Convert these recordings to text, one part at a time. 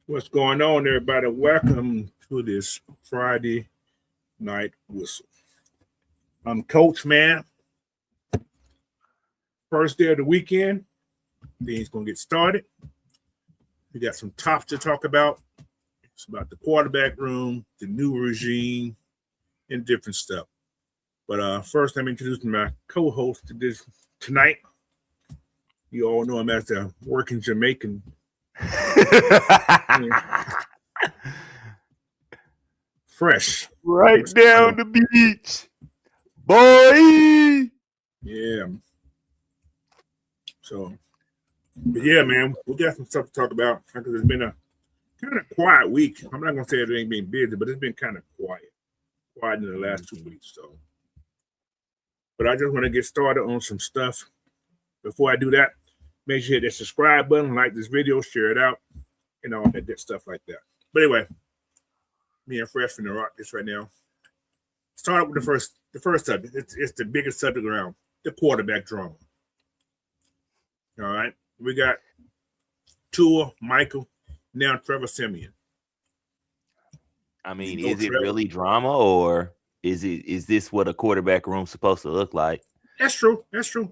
What's going on, everybody? Welcome to this Friday night whistle. I'm Coach, man. First day of the weekend. Things gonna get started. We got some tops to talk about. It's about the quarterback room, the new regime, and different stuff. But first, let me introduce my co-host to this tonight. You all know him as the working Jamaican. Fresh. Right down the beach. Boy. Yeah. So, but yeah, man, we got some stuff to talk about because it's been a kind of quiet week. I'm not going to say it ain't been busy, but it's been kind of quiet in the last 2 weeks. So, but I just want to get started on some stuff. Before I do that, make sure you hit that subscribe button, like this video, share it out, and all that stuff like that. But anyway, me and Fresh finna rock this right now. Start with the first subject. It's the biggest subject around, the quarterback drama. All right, we got Tua, Michael, now Trevor Siemian. I mean, is it really drama, or is this what a quarterback room's supposed to look like? That's true. That's true,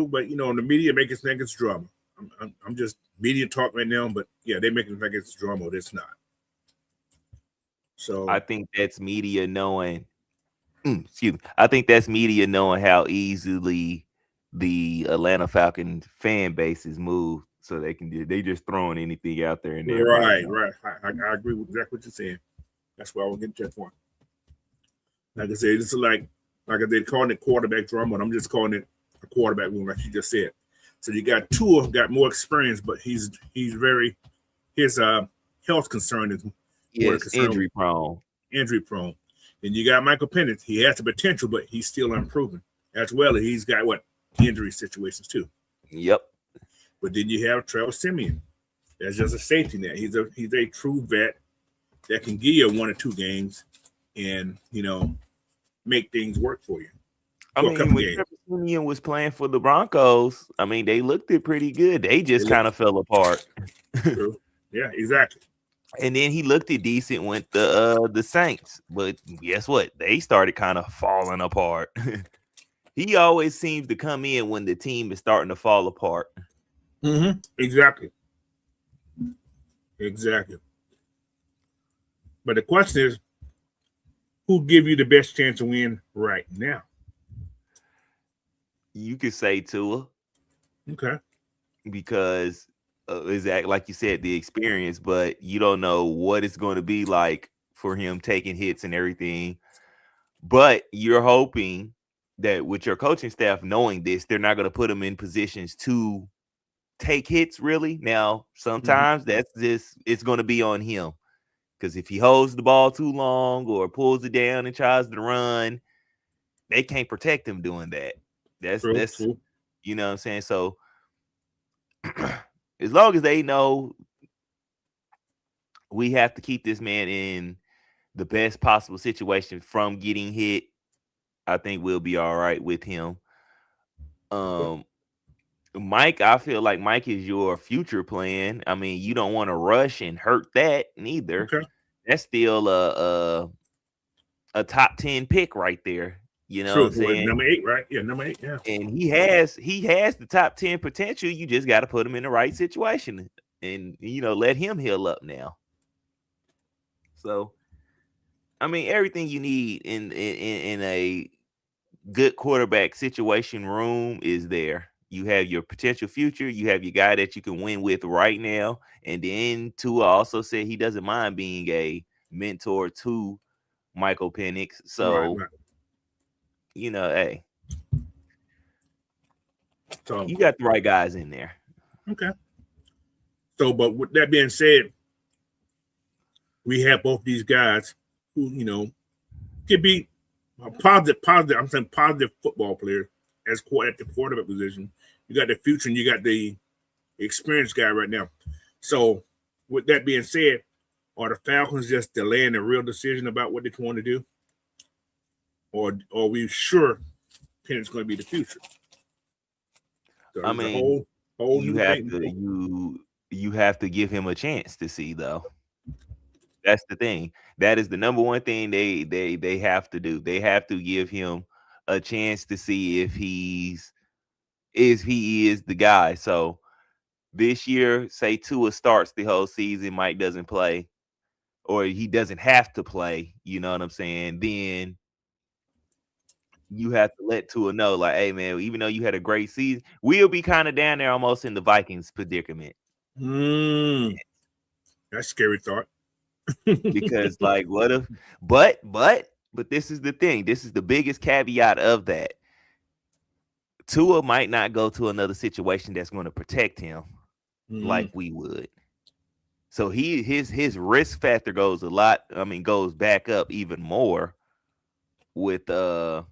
but the media make us think it's drama. I'm just media talk right now, but yeah, they make it think it's drama. It's not. So I think that's media knowing. Excuse me. I think that's media knowing how easily the Atlanta Falcons fan base is moved, so they just throwing anything out there. Right. I agree with exactly what you're saying. That's why I was getting to that point. Like I said, it's like they're calling it quarterback drama, and I'm just calling it a quarterback room, like you just said. So you got Tua, got more experience, but he's very his health concern is injury prone. And you got Michael Penix. He has the potential, but he's still unproven. As well as he's got injury situations too. Yep. But then you have Trevor Siemian. That's just a safety net. He's a true vet that can give you 1 or 2 games and make things work for you. I mean, when Trevor Siemian was playing for the Broncos, I mean, they looked it pretty good. They just kind of fell apart. True. Yeah, exactly. And then he looked it decent with the Saints, but guess what? They started kind of falling apart. He always seems to come in when the team is starting to fall apart. Mm-hmm. Exactly. But the question is, who give you the best chance to win right now? You could say Tua. Okay. Because exactly like you said, the experience, but you don't know what it's going to be like for him taking hits and everything. But you're hoping that with your coaching staff knowing this, they're not going to put him in positions to take hits really. Now, sometimes it's going to be on him. Because if he holds the ball too long or pulls it down and tries to run, they can't protect him doing that. That's true. You know what I'm saying? So as long as they know we have to keep this man in the best possible situation from getting hit, I think we'll be all right with him. Mike, I feel like Mike is your future plan. I mean, you don't want to rush and hurt that neither. Okay. That's still a top 10 pick right there. You know True. what I'm saying? Number 8, right? Yeah, number 8, yeah. And he has the top 10 potential. You just got to put him in the right situation and let him heal up now. So, I mean, everything you need in a good quarterback situation room is there. You have your potential future. You have your guy that you can win with right now. And then Tua also said he doesn't mind being a mentor to Michael Penix. So, Right. Hey, So you got the right guys in there. okay. So, but with that being said, we have both these guys who could be positive. I'm saying positive football players at the quarterback position. You got the future and you got the experienced guy right now. So, with that being said, are the Falcons just delaying a real decision about what they want to do, or are we sure Penix going to be the future? So I it's a mean, whole you new have thing. you have to give him a chance to see, though. That's the thing. That is the number one thing they have to do. They have to give him a chance to see if he is the guy. So this year, say Tua starts the whole season, Mike doesn't play, or he doesn't have to play. You know what I'm saying? Then you have to let Tua know, like, hey man, even though you had a great season, we'll be kind of down there almost in the Vikings predicament. That's a scary thought. Because like what if but this is the thing. This is the biggest caveat of that. Tua might not go to another situation that's going to protect him like we would. So his risk factor goes goes back up even more with going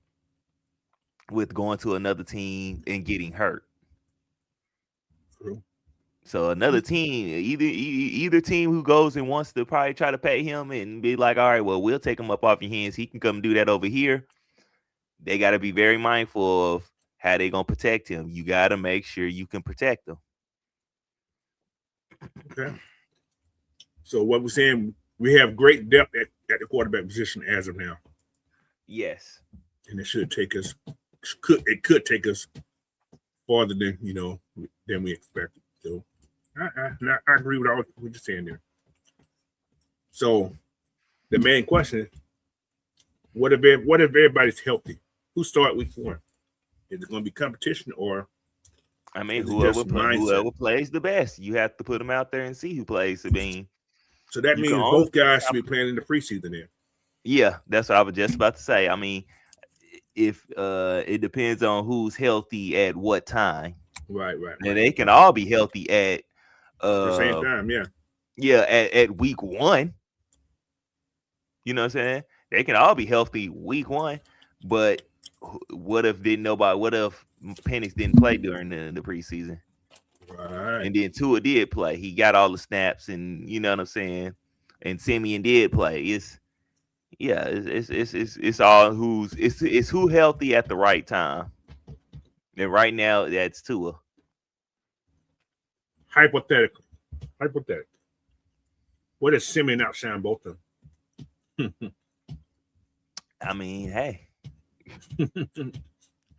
to another team and getting hurt. True. So another team, either team who goes and wants to probably try to pay him and be like, all right, well, we'll take him up off your hands. He can come do that over here. They got to be very mindful of how they gonna protect him. You got to make sure you can protect him. Okay. So what we're saying, we have great depth at the quarterback position as of now. Yes. And it should take us. It could take us farther than we expected. So I agree with all what you're saying there. So the main question is, what if everybody's healthy? Who start week 1? Is it going to be competition or? I mean, whoever plays the best, you have to put them out there and see who plays. I mean, so that means both guys should be playing in the preseason then. Yeah, that's what I was just about to say. I mean, if it depends on who's healthy at what time. Right. And they can all be healthy at the same time, yeah. Yeah, at week 1. You know what I'm saying? They can all be healthy week 1, but what if Penix didn't play during the preseason? Right. And then Tua did play. He got all the snaps, and you know what I'm saying? And Simeon did play. It's all it's who healthy at the right time. And right now that's Tua. Hypothetically. What if Simeon outshine both of them? I mean, hey.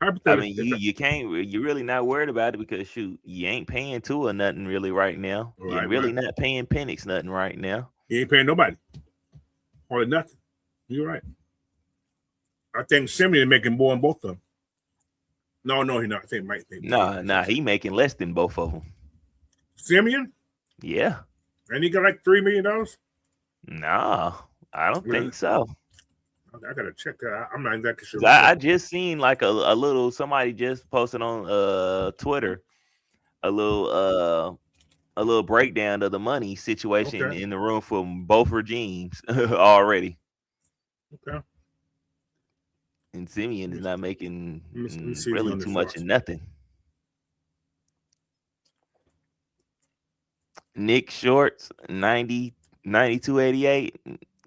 I mean, you're really not worried about it because shoot, you ain't paying Tua nothing really right now. You're really not paying Penix nothing right now. You ain't paying nobody. Hardly nothing. You're right. I think Simeon making more than both of them. No, he's not. I think Mike. Nah, he making less than both of them. Simeon? Yeah. And he got like $3 million? No, I don't think so. I gotta check that. I'm not exactly sure. I just seen like a little somebody just posted on Twitter a little breakdown of the money situation in the room for both regimes already. Okay. And Simeon is not making really too much of nothing. Nick Shorts 92.88.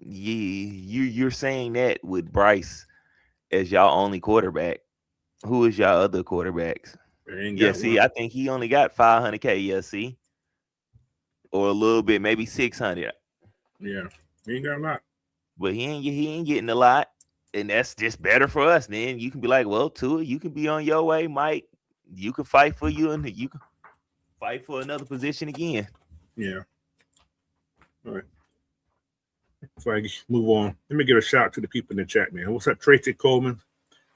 You're saying that with Bryce as y'all only quarterback. Who is y'all other quarterbacks? I think he only got $500K. Yeah, see, or a little bit, maybe 600. Yeah, he ain't got a lot, but he ain't getting a lot, and that's just better for us. Then you can be like, well, Tua, you can be on your way, Mike. You can fight for you, and you can fight for another position again. Yeah. All right. Before I move on, let me give a shout out to the people in the chat, man. What's up, Tracy Coleman?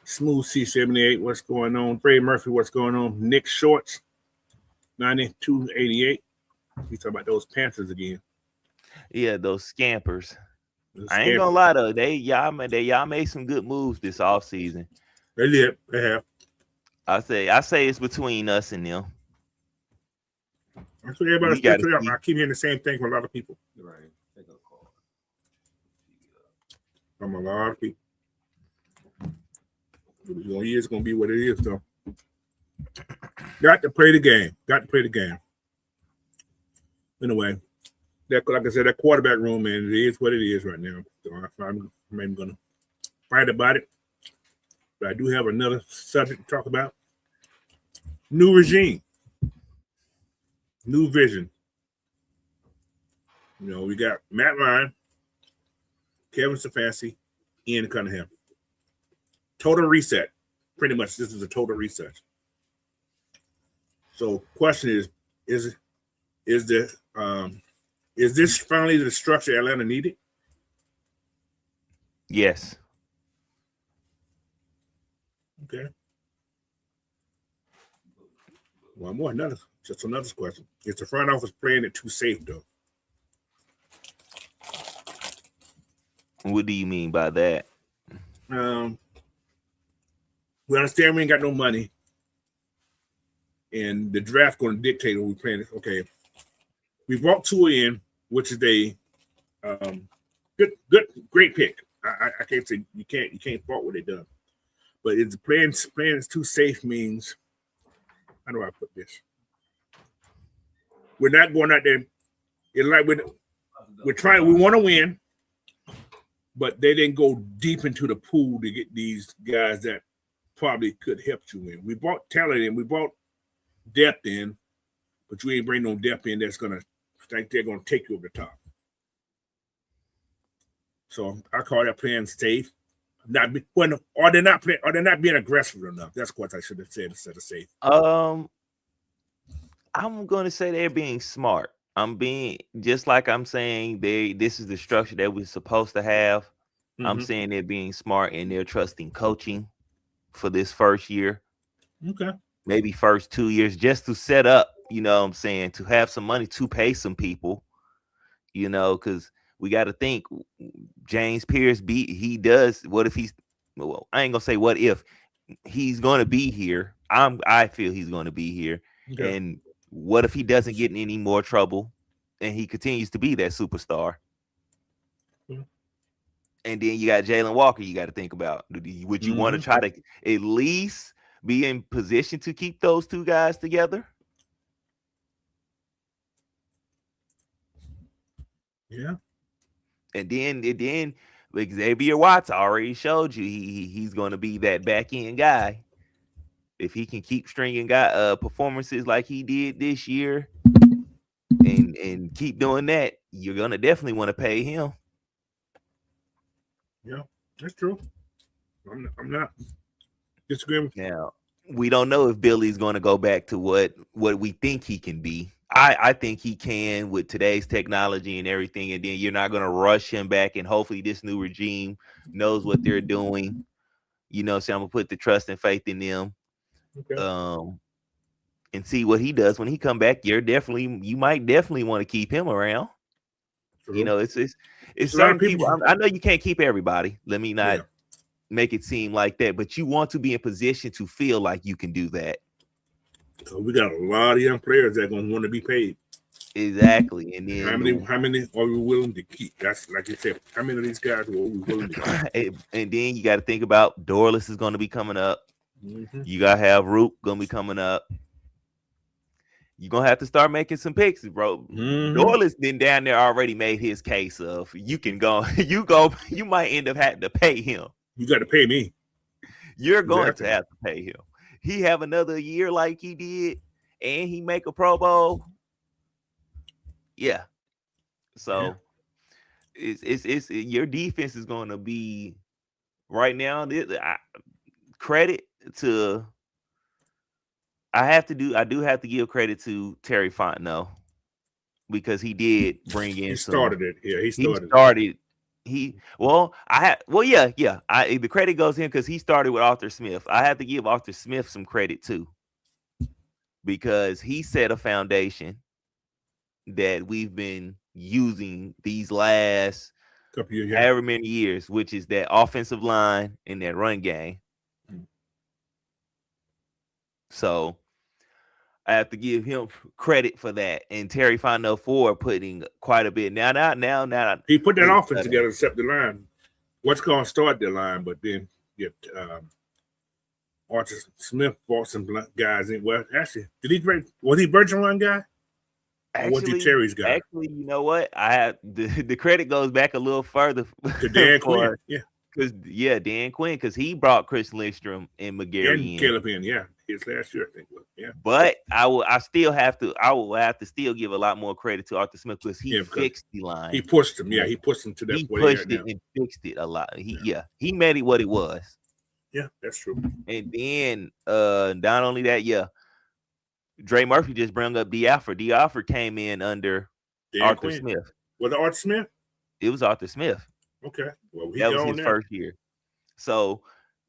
Smooth C78, what's going on? Ray Murphy, what's going on? Nick Shorts, 92.88. We talk about those Panthers again. Yeah, those scampers. I ain't gonna lie though, y'all made some good moves this offseason. They did. They have. I say it's between us and them. That's what everybody's picking up. I keep hearing the same thing from a lot of people. Right. Take a call. From a lot of people. The year's gonna be what it is, though. Got to play the game. Anyway, like I said, that quarterback room, man, it is what it is right now. So I'm maybe gonna fight about it. But I do have another subject to talk about. New regime. New vision. You know, we got Matt Ryan, Kevin Stefanski, Ian Cunningham. Total reset. Pretty much, this is a total reset. So, question is this finally the structure Atlanta needed? Yes. Okay. One more, another question. Is the front office playing it too safe, though? What do you mean by that? We understand we ain't got no money, and the draft going to dictate what we playing. Okay, we brought Tua in, which is a great pick. I can't say you can't fault what they done, but it's playing is too safe means. How do I put this? We're not going out there. It's like we're trying. We want to win, but they didn't go deep into the pool to get these guys that probably could help you win. We brought talent in, we brought depth in, but you ain't bring no depth in that's gonna think they're gonna take you over the top. So I call that playing safe. They're not being aggressive enough. That's what I should have said instead of safe. I'm gonna say they're being smart. I'm being just like I'm saying this is the structure that we're supposed to have. Mm-hmm. I'm saying they're being smart and they're trusting coaching for this first year. Okay. Maybe first 2 years just to set up, you know what I'm saying, to have some money to pay some people, you know, because we got to think James Pierce he does. What if I ain't gonna say what if he's gonna be here. I feel he's gonna be here. Okay. And what if he doesn't get in any more trouble and he continues to be that superstar? Mm-hmm. And then you got Jalen Walker you got to think about. Would you want to try to at least be in position to keep those two guys together? Yeah. And then Xavier Watts already showed you he's going to be that back end guy. If he can keep stringing performances like he did this year and keep doing that, you're going to definitely want to pay him. Yeah, that's true. I'm not disagreeing. Now, we don't know if Billy's going to go back to what we think he can be. I think he can with today's technology and everything, and then you're not going to rush him back, and hopefully this new regime knows what they're doing. You know, so I'm going to put the trust and faith in them. Okay. And see what he does when he come back. You might definitely want to keep him around. True. You know, it's certain people. I know you can't keep everybody. Let me not make it seem like that, but you want to be in position to feel like you can do that. So we got a lot of young players that are going to want to be paid. Exactly. And then how many are we willing to keep? That's like you said. How many of these guys are we willing to keep? And then you got to think about Dorless is going to be coming up. Mm-hmm. You got to have Roop going to be coming up. You're going to have to start making some picks, bro. Mm-hmm. Dorless then down there already made his case of you can go, you might end up having to pay him. You got to pay me. You're going to have to pay him. He have another year like he did, and he make a Pro Bowl. Yeah. So it's your defense is going to be right now. Credit to. I do have to give credit to Terry Fontenot because he did bring in. He started it. Yeah, he started. The credit goes to him because he started with Arthur Smith. I have to give Arthur Smith some credit too because he set a foundation that we've been using these last Couple years, yeah. however many years, which is that offensive line and that run game. So I have to give him credit for that. And Terry Fontenot for putting quite a bit. Now, he put that offense together, except the line. What's going to start the line, but then get Arthur Smith brought some guys in. Well, actually, was he Virgin Line guy? Or was he Terry's guy? Actually, you know what? I have the credit goes back a little further to Dan Quinn. Yeah. Because Dan Quinn, because he brought Chris Lindstrom and McGarry and Caleb in, yeah, his last year, I think. Yeah, but I will have to still give a lot more credit to Arthur Smith because he fixed the line. He pushed him, he pushed him to that. He pushed it and fixed it a lot. He made it what it was. Yeah, that's true. And then not only that, Dre Murphy just brought up D. Alford. D. Alford came in under Arthur Smith. Was it Arthur Smith? It was Arthur Smith. Okay. Well, that was his first year. So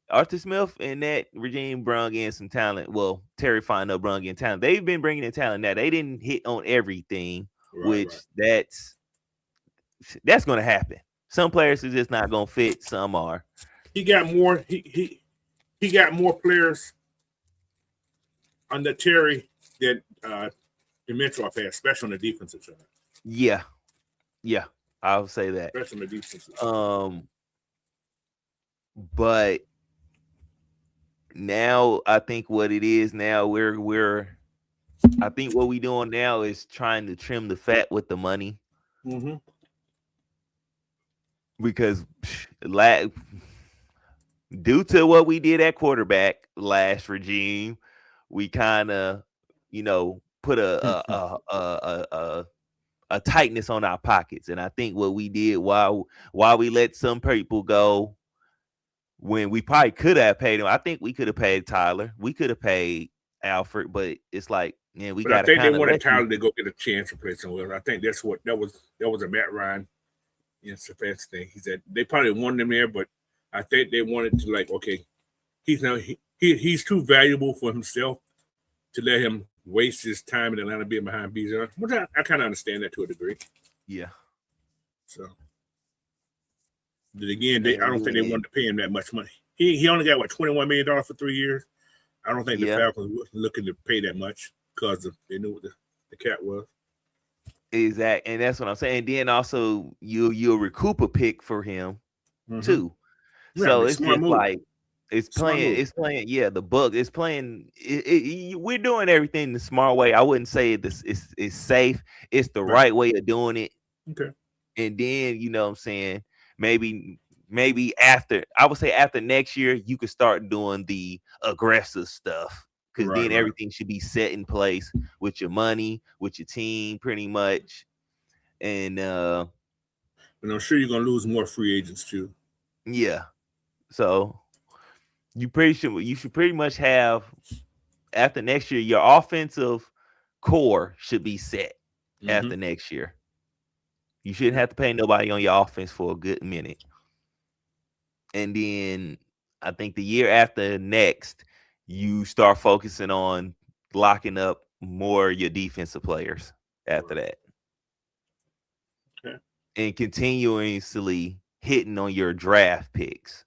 Arthur Smith and that regime brung in some talent. Well, Terry Fontenot brung in talent. They've been bringing in talent. Now they didn't hit on everything, that's going to happen. Some players are just not going to fit. Some are. He got more. He got more players under Terry than Dimitrov had, especially on the defensive side. Yeah, I would say that. Especially on the defensive side. But now I think what it is now I think what we're doing now is trying to trim the fat with the money. Mm-hmm. Because due to what we did at quarterback last regime, we kind of, put a tightness on our pockets. And I think what we did while we let some people go when we probably could have paid them, I think we could have paid Tyler. We could have paid Alfred, but it's like, man, we got to. I think they wanted Tyler to go get a chance to play somewhere. I think that's what that was a Matt Ryan, Stefanski thing. He said they probably wanted him there, but I think they wanted to okay, he's too valuable for himself to let him waste his time in Atlanta being behind Bijan. Which I kind of understand that to a degree. Yeah. So, but again, I don't think they wanted to pay him that much money. He only got $21 million for 3 years. I don't think the Falcons were looking to pay that much because they knew what the cap was. Exactly, and that's what I'm saying. Then also you'll recoup a pick for him too. Yeah, so it's just move. Like it's playing. Yeah, the book is playing. We're doing everything the smart way. I wouldn't say this is safe. It's the right way of doing it. Okay. And then what I'm saying, maybe after next year you could start doing the aggressive stuff. Because then everything should be set in place with your money, with your team, pretty much. And I'm sure you're gonna lose more free agents too. Yeah. So you should pretty much have after next year, your offensive core should be set after next year. You shouldn't have to pay nobody on your offense for a good minute. And then I think the year after next, you start focusing on locking up more of your defensive players after that. Okay. And continuously hitting on your draft picks.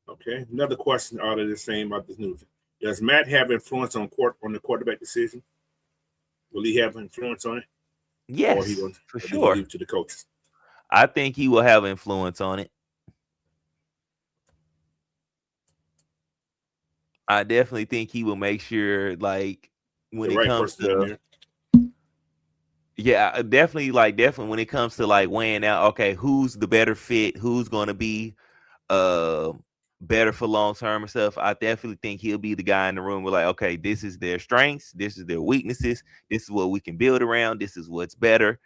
Okay. Another question out of the same about this news. Does Matt have influence on the quarterback decision? Will he have influence on it? Yes, for sure. Leave it to the coaches. I think he will have influence on it. I definitely think he will make sure, like, when it comes to, definitely when it comes to like weighing out, okay, who's the better fit, who's going to be better for long term and stuff. I definitely think he'll be the guy in the room with like, okay, this is their strengths, this is their weaknesses, this is what we can build around, this is what's better.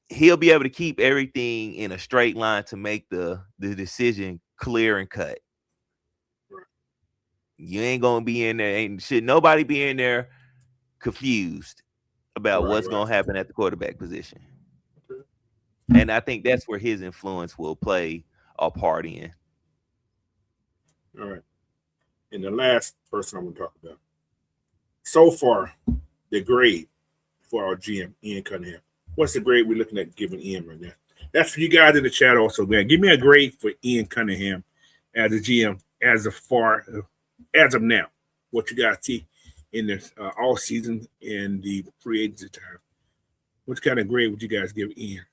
He'll be able to keep everything in a straight line to make the decision clear and cut. You ain't gonna be in there. Should nobody be in there confused about what's gonna happen at the quarterback position? Okay. And I think that's where his influence will play a part in. All right. And the last person I'm gonna talk about. So far, the grade for our GM, Ian Cunningham. What's the grade we're looking at giving Ian right now? That's for you guys in the chat also, man. Give me a grade for Ian Cunningham as a GM as of now. What you guys see in this all season and the free agency time. What kind of grade would you guys give Ian?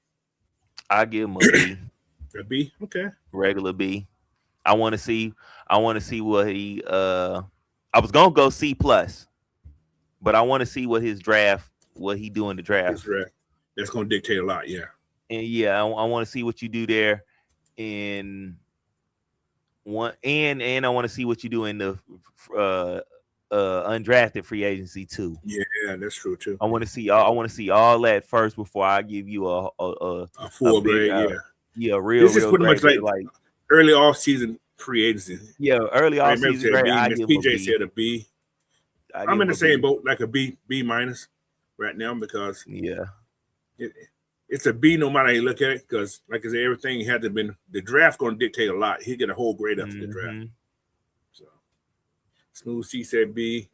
I give him a B. A B? Okay. Regular B. I want to see what he I was gonna go C plus, but I want to see what he do in the draft. That's gonna dictate a lot, yeah. And yeah, I want to see what you do there in one, and I want to see what you do in the undrafted free agency too. Yeah, that's true too. I want to see all that first before I give you a full grade. Real. This is pretty much like early off season free agency. Yeah, early off season grade. PJ said a B. I'm in the same boat, like a B minus right now because it's a B no matter how you look at it. Because like I said, everything had to been the draft going to dictate a lot. He get a whole grade after the draft. So Smooth C said B.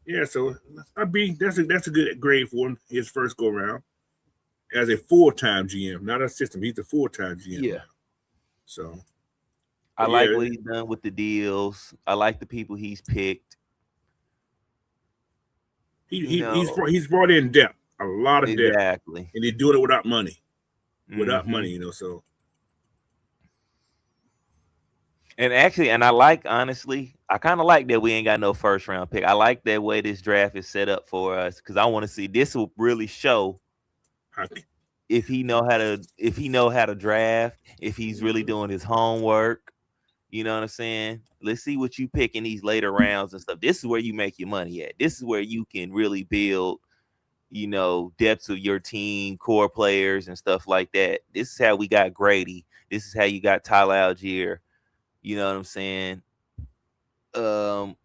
Yeah, so a B. That's a good grade for him. His first go around as a full-time GM, not a system. He's a full-time GM. Yeah. Now. So I like what he's done with the deals. I like the people he's picked. He's brought in depth, a lot of depth, and he's doing it without money. Money, so. And actually, I like, honestly, I kind of like that we ain't got no first round pick. I like that way this draft is set up for us because I want to see this will really show if he know how to draft, if he's really doing his homework. You know what I'm saying? Let's see what you pick in these later rounds and stuff. This is where you make your money at. This is where you can really build, depths of your team, core players and stuff like that. This is how we got Grady. This is how you got Tyler Algier. You know what I'm saying?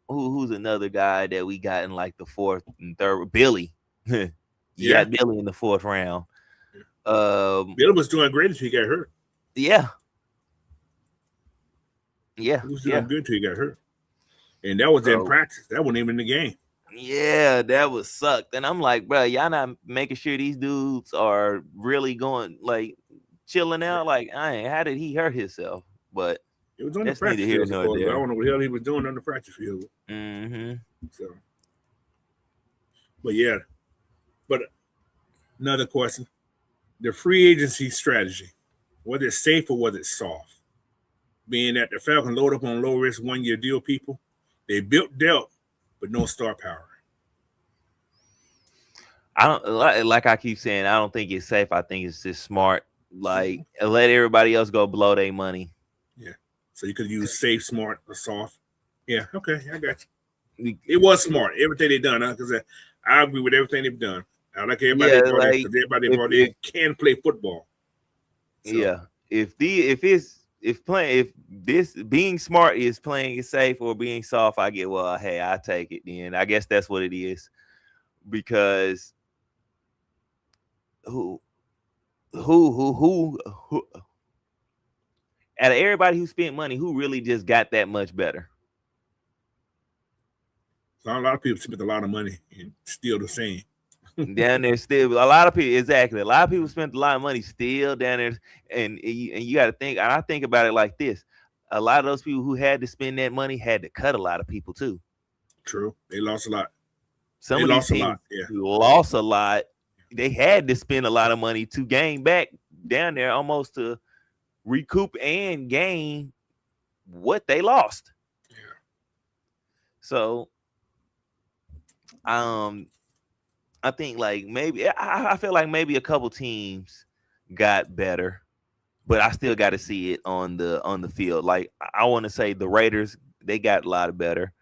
Who's another guy that we got in like the fourth and third? Billy. You got Billy in the fourth round. Billy was doing great until he got hurt. Yeah. He was doing good until he got hurt. And that was in practice. That wasn't even in the game. Yeah, that was sucked. And I'm like, bro, y'all not making sure these dudes are really going, like, chilling out? Like, how did he hurt himself? But it was on the practice field. I don't know what the hell he was doing on the practice field. So, but another question: the free agency strategy, was it safe or was it soft? Being that the Falcons load up on low risk 1 year deal people, they built depth but no star power. I don't like I keep saying. I don't think it's safe. I think it's just smart. Like let everybody else go blow their money. Yeah. So you could use safe, smart, or soft. Yeah. Okay. I got you. It was smart. Everything they done. Because I agree with everything they've done. I like everybody. Everybody brought in can play football. So. Yeah. If this being smart is playing it safe or being soft, I get hey, I take it. Then I guess that's what it is. Because who out of everybody who spent money, who really just got that much better? So a lot of people spent a lot of money and still the same. Down there still a lot of people, exactly. A lot of people spent a lot of money still down there, and you got to think. And I think about it like this: a lot of those people who had to spend that money had to cut a lot of people too. True, they lost a lot. Some of these teams lost a lot. They had to spend a lot of money to gain back down there, almost to recoup and gain what they lost. Yeah. So, I think like maybe I feel like maybe a couple teams got better, but I still got to see it on the field. Like I want to say the Raiders, they got a lot better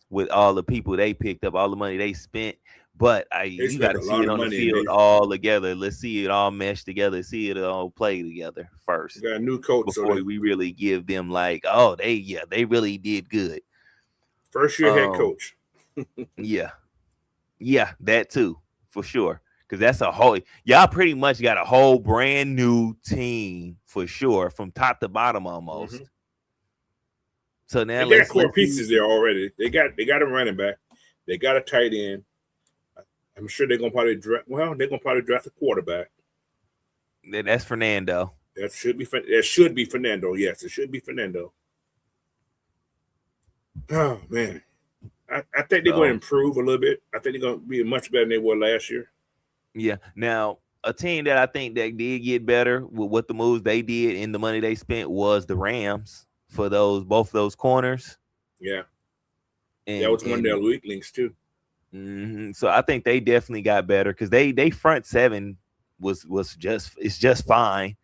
with all the people they picked up, all the money they spent. But you got to see it on the field all together. Let's see it all mesh together. See it all play together first. We got a new coach before we really give them like, oh, they really did good. First year head coach. Yeah, that too for sure. Because that's y'all pretty much got a whole brand new team for sure, from top to bottom almost. Mm-hmm. So now they got core pieces there already. They got a running back. They got a tight end. I'm sure they're gonna probably draft. Well, they're gonna probably draft a quarterback. That's Fernando. That should be Fernando. Yes, it should be Fernando. Oh man, I think they're going to So improve a little bit. I think they're going to be much better than they were last year. yeah. Now a team that I think that did get better with what the moves they did and the money they spent was the Rams for both those corners. Yeah, that And was one of their weak links too. So I think they definitely got better because they front seven was just fine.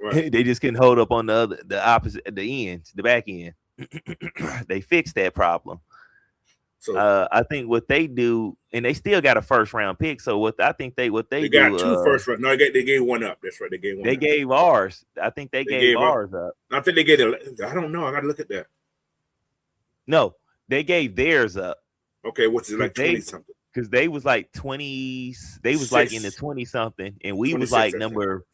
Right. They just couldn't hold up on the opposite the end, the back end. They fixed that problem. So I think what they do, and they still got a first round pick. So what I think they they do, got two first round. No, they gave one up. That's right. They gave one. They up. gave ours. I think they gave ours up. I think they gave it. I don't know. I got to look at that. No, they gave theirs up. Okay, what's it like 20 something? Because they was like 20. They was like in the 20 something, and we was like number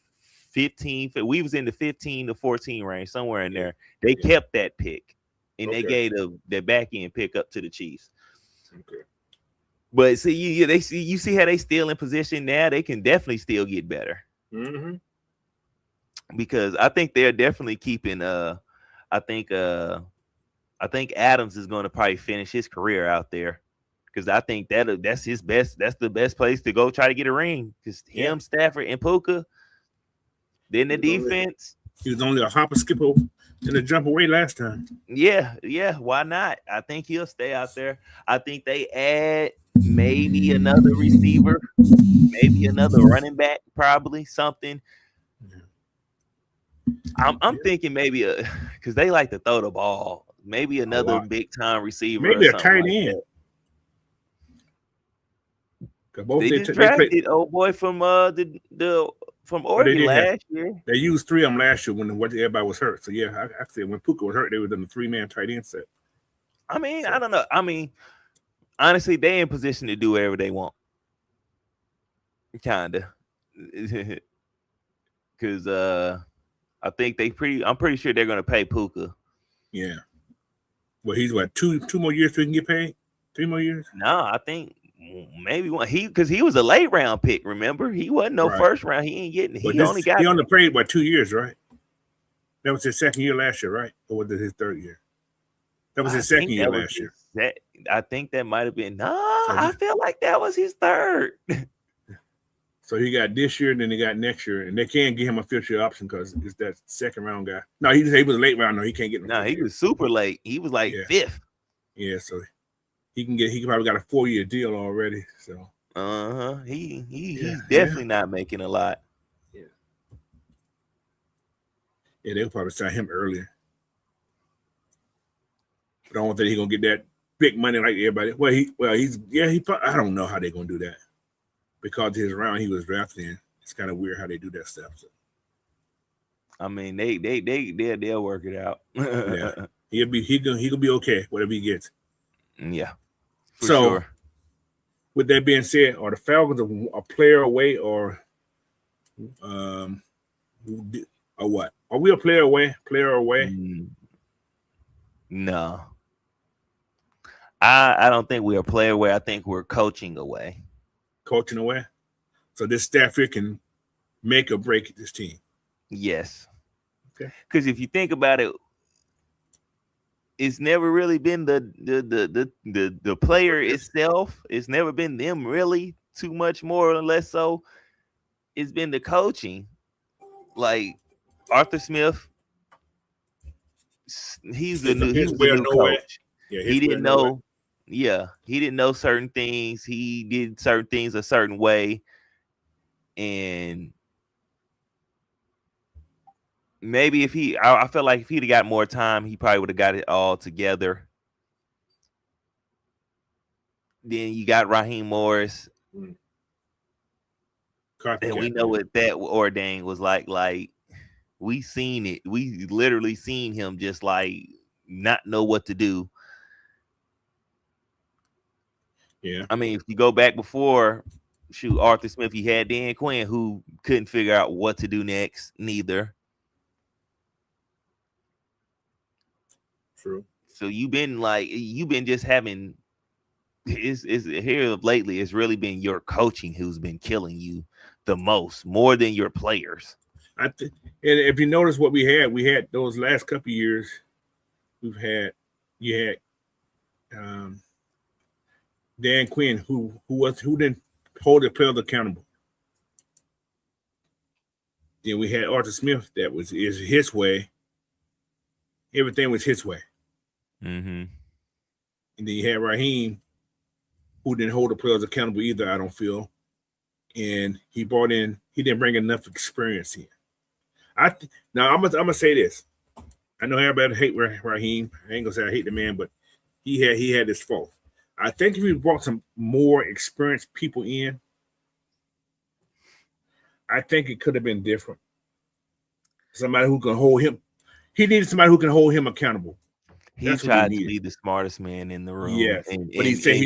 15. We was in the 15 to 14 range, somewhere in there. They kept that pick, and they gave the back end pick up to the Chiefs. Okay. But see, you see how they still in position now. They can definitely still get better. Mm-hmm. Because I think they're definitely keeping. I think Adams is going to probably finish his career out there. Because I think that's his best. That's the best place to go try to get a ring. Because him, Stafford, and Puka. Then the defense. He was only a hopper, skipper, and a jump away last time. Yeah. Why not? I think he'll stay out there. I think they add maybe another receiver, maybe another running back, probably something. I'm thinking maybe because they like to throw the ball. Maybe another big time receiver. Maybe a tight end. They just drafted old boy from from Oregon last year. They used three of them last year when everybody was hurt. So yeah, I said when Puka was hurt, they were in the 3-man tight end set. I mean, I don't know. I mean, honestly, they in position to do whatever they want. Kinda. Because I think I'm pretty sure they're gonna pay Puka. Yeah. Well, he's what, two more years so he can get paid? 3 more years? No, I think maybe one. Because he was a late round pick. Remember, he wasn't no first round. He ain't getting. He only played what 2 years, right? That was his second year last year, right? Or was it his third year? That was his second year last year. I think that might have been. No, I feel like that was his third. So he got this year, and then he got next year, and they can't give him a fifth year option because it's that second round guy. No, he was a late round. No, he can't get. No, he was super late. He was like fifth. Yeah, so he probably got a 4-year deal already. So he's definitely not making a lot. Yeah, they'll probably sign him earlier. But I don't think he's gonna get that big money like everybody. I don't know how they're gonna do that. Because his round he was drafted in, it's kind of weird how they do that stuff. So. I mean, they'll work it out. Yeah, he'll be okay whatever he gets. Yeah. So, sure. With that being said, are the Falcons a player away or what? Are we a player away? No. I don't think we're a player away. I think we're coaching away. Coaching away? So this staff here can make or break this team? Yes. Okay. Because if you think about it, it's never really been the player itself. It's never been them really too much more or less so. It's been the coaching. Like Arthur Smith, he's the new coach. Yeah, he didn't know. Yeah, he didn't know certain things. He did certain things a certain way, and maybe I felt like if he'd have got more time, he probably would have got it all together. Then you got Raheem Morris, and we know what that ordained was like. Like we seen it. We literally seen him just like not know what to do. Yeah. I mean, if you go back before, Arthur Smith, he had Dan Quinn who couldn't figure out what to do next, neither. True. So you've been just having is here lately, it's really been your coaching who's been killing you the most, more than your players. And if you notice what we had those last couple of years. You had Dan Quinn who didn't hold the players accountable. Then we had Arthur Smith that is his way. Everything was his way. Mm-hmm. And then you had Raheem, who didn't hold the players accountable either, I don't feel. And he didn't bring enough experience in. Now I'm gonna say this. I know everybody hate Raheem. I ain't gonna say I hate the man, but he had his fault. I think if we brought some more experienced people in, I think it could have been different. Somebody who can hold him. He needed somebody who can hold him accountable. He tried to be the smartest man in the room. Yes, but he said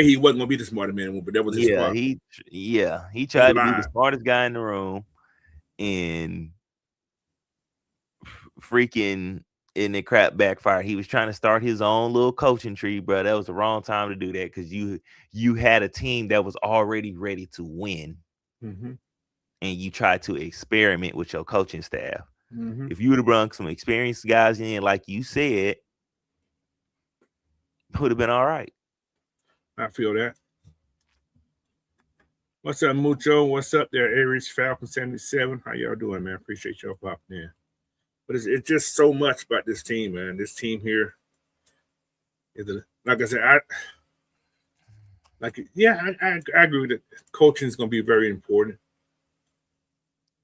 he wasn't gonna be the smartest man in the room. But that was his problem. He tried to be the smartest guy in the room, and freaking in the crap backfire. He was trying to start his own little coaching tree, bro. That was the wrong time to do that because you had a team that was already ready to win, mm-hmm. and you tried to experiment with your coaching staff. Mm-hmm. If you would have brought some experienced guys in, like you said, it would have been all right. I feel that. What's up, Mucho? What's up there, Aries Falcon 77? How y'all doing, man? Appreciate y'all popping in. But it's just so much about this team, man. This team here like I said, I agree that coaching is going to be very important.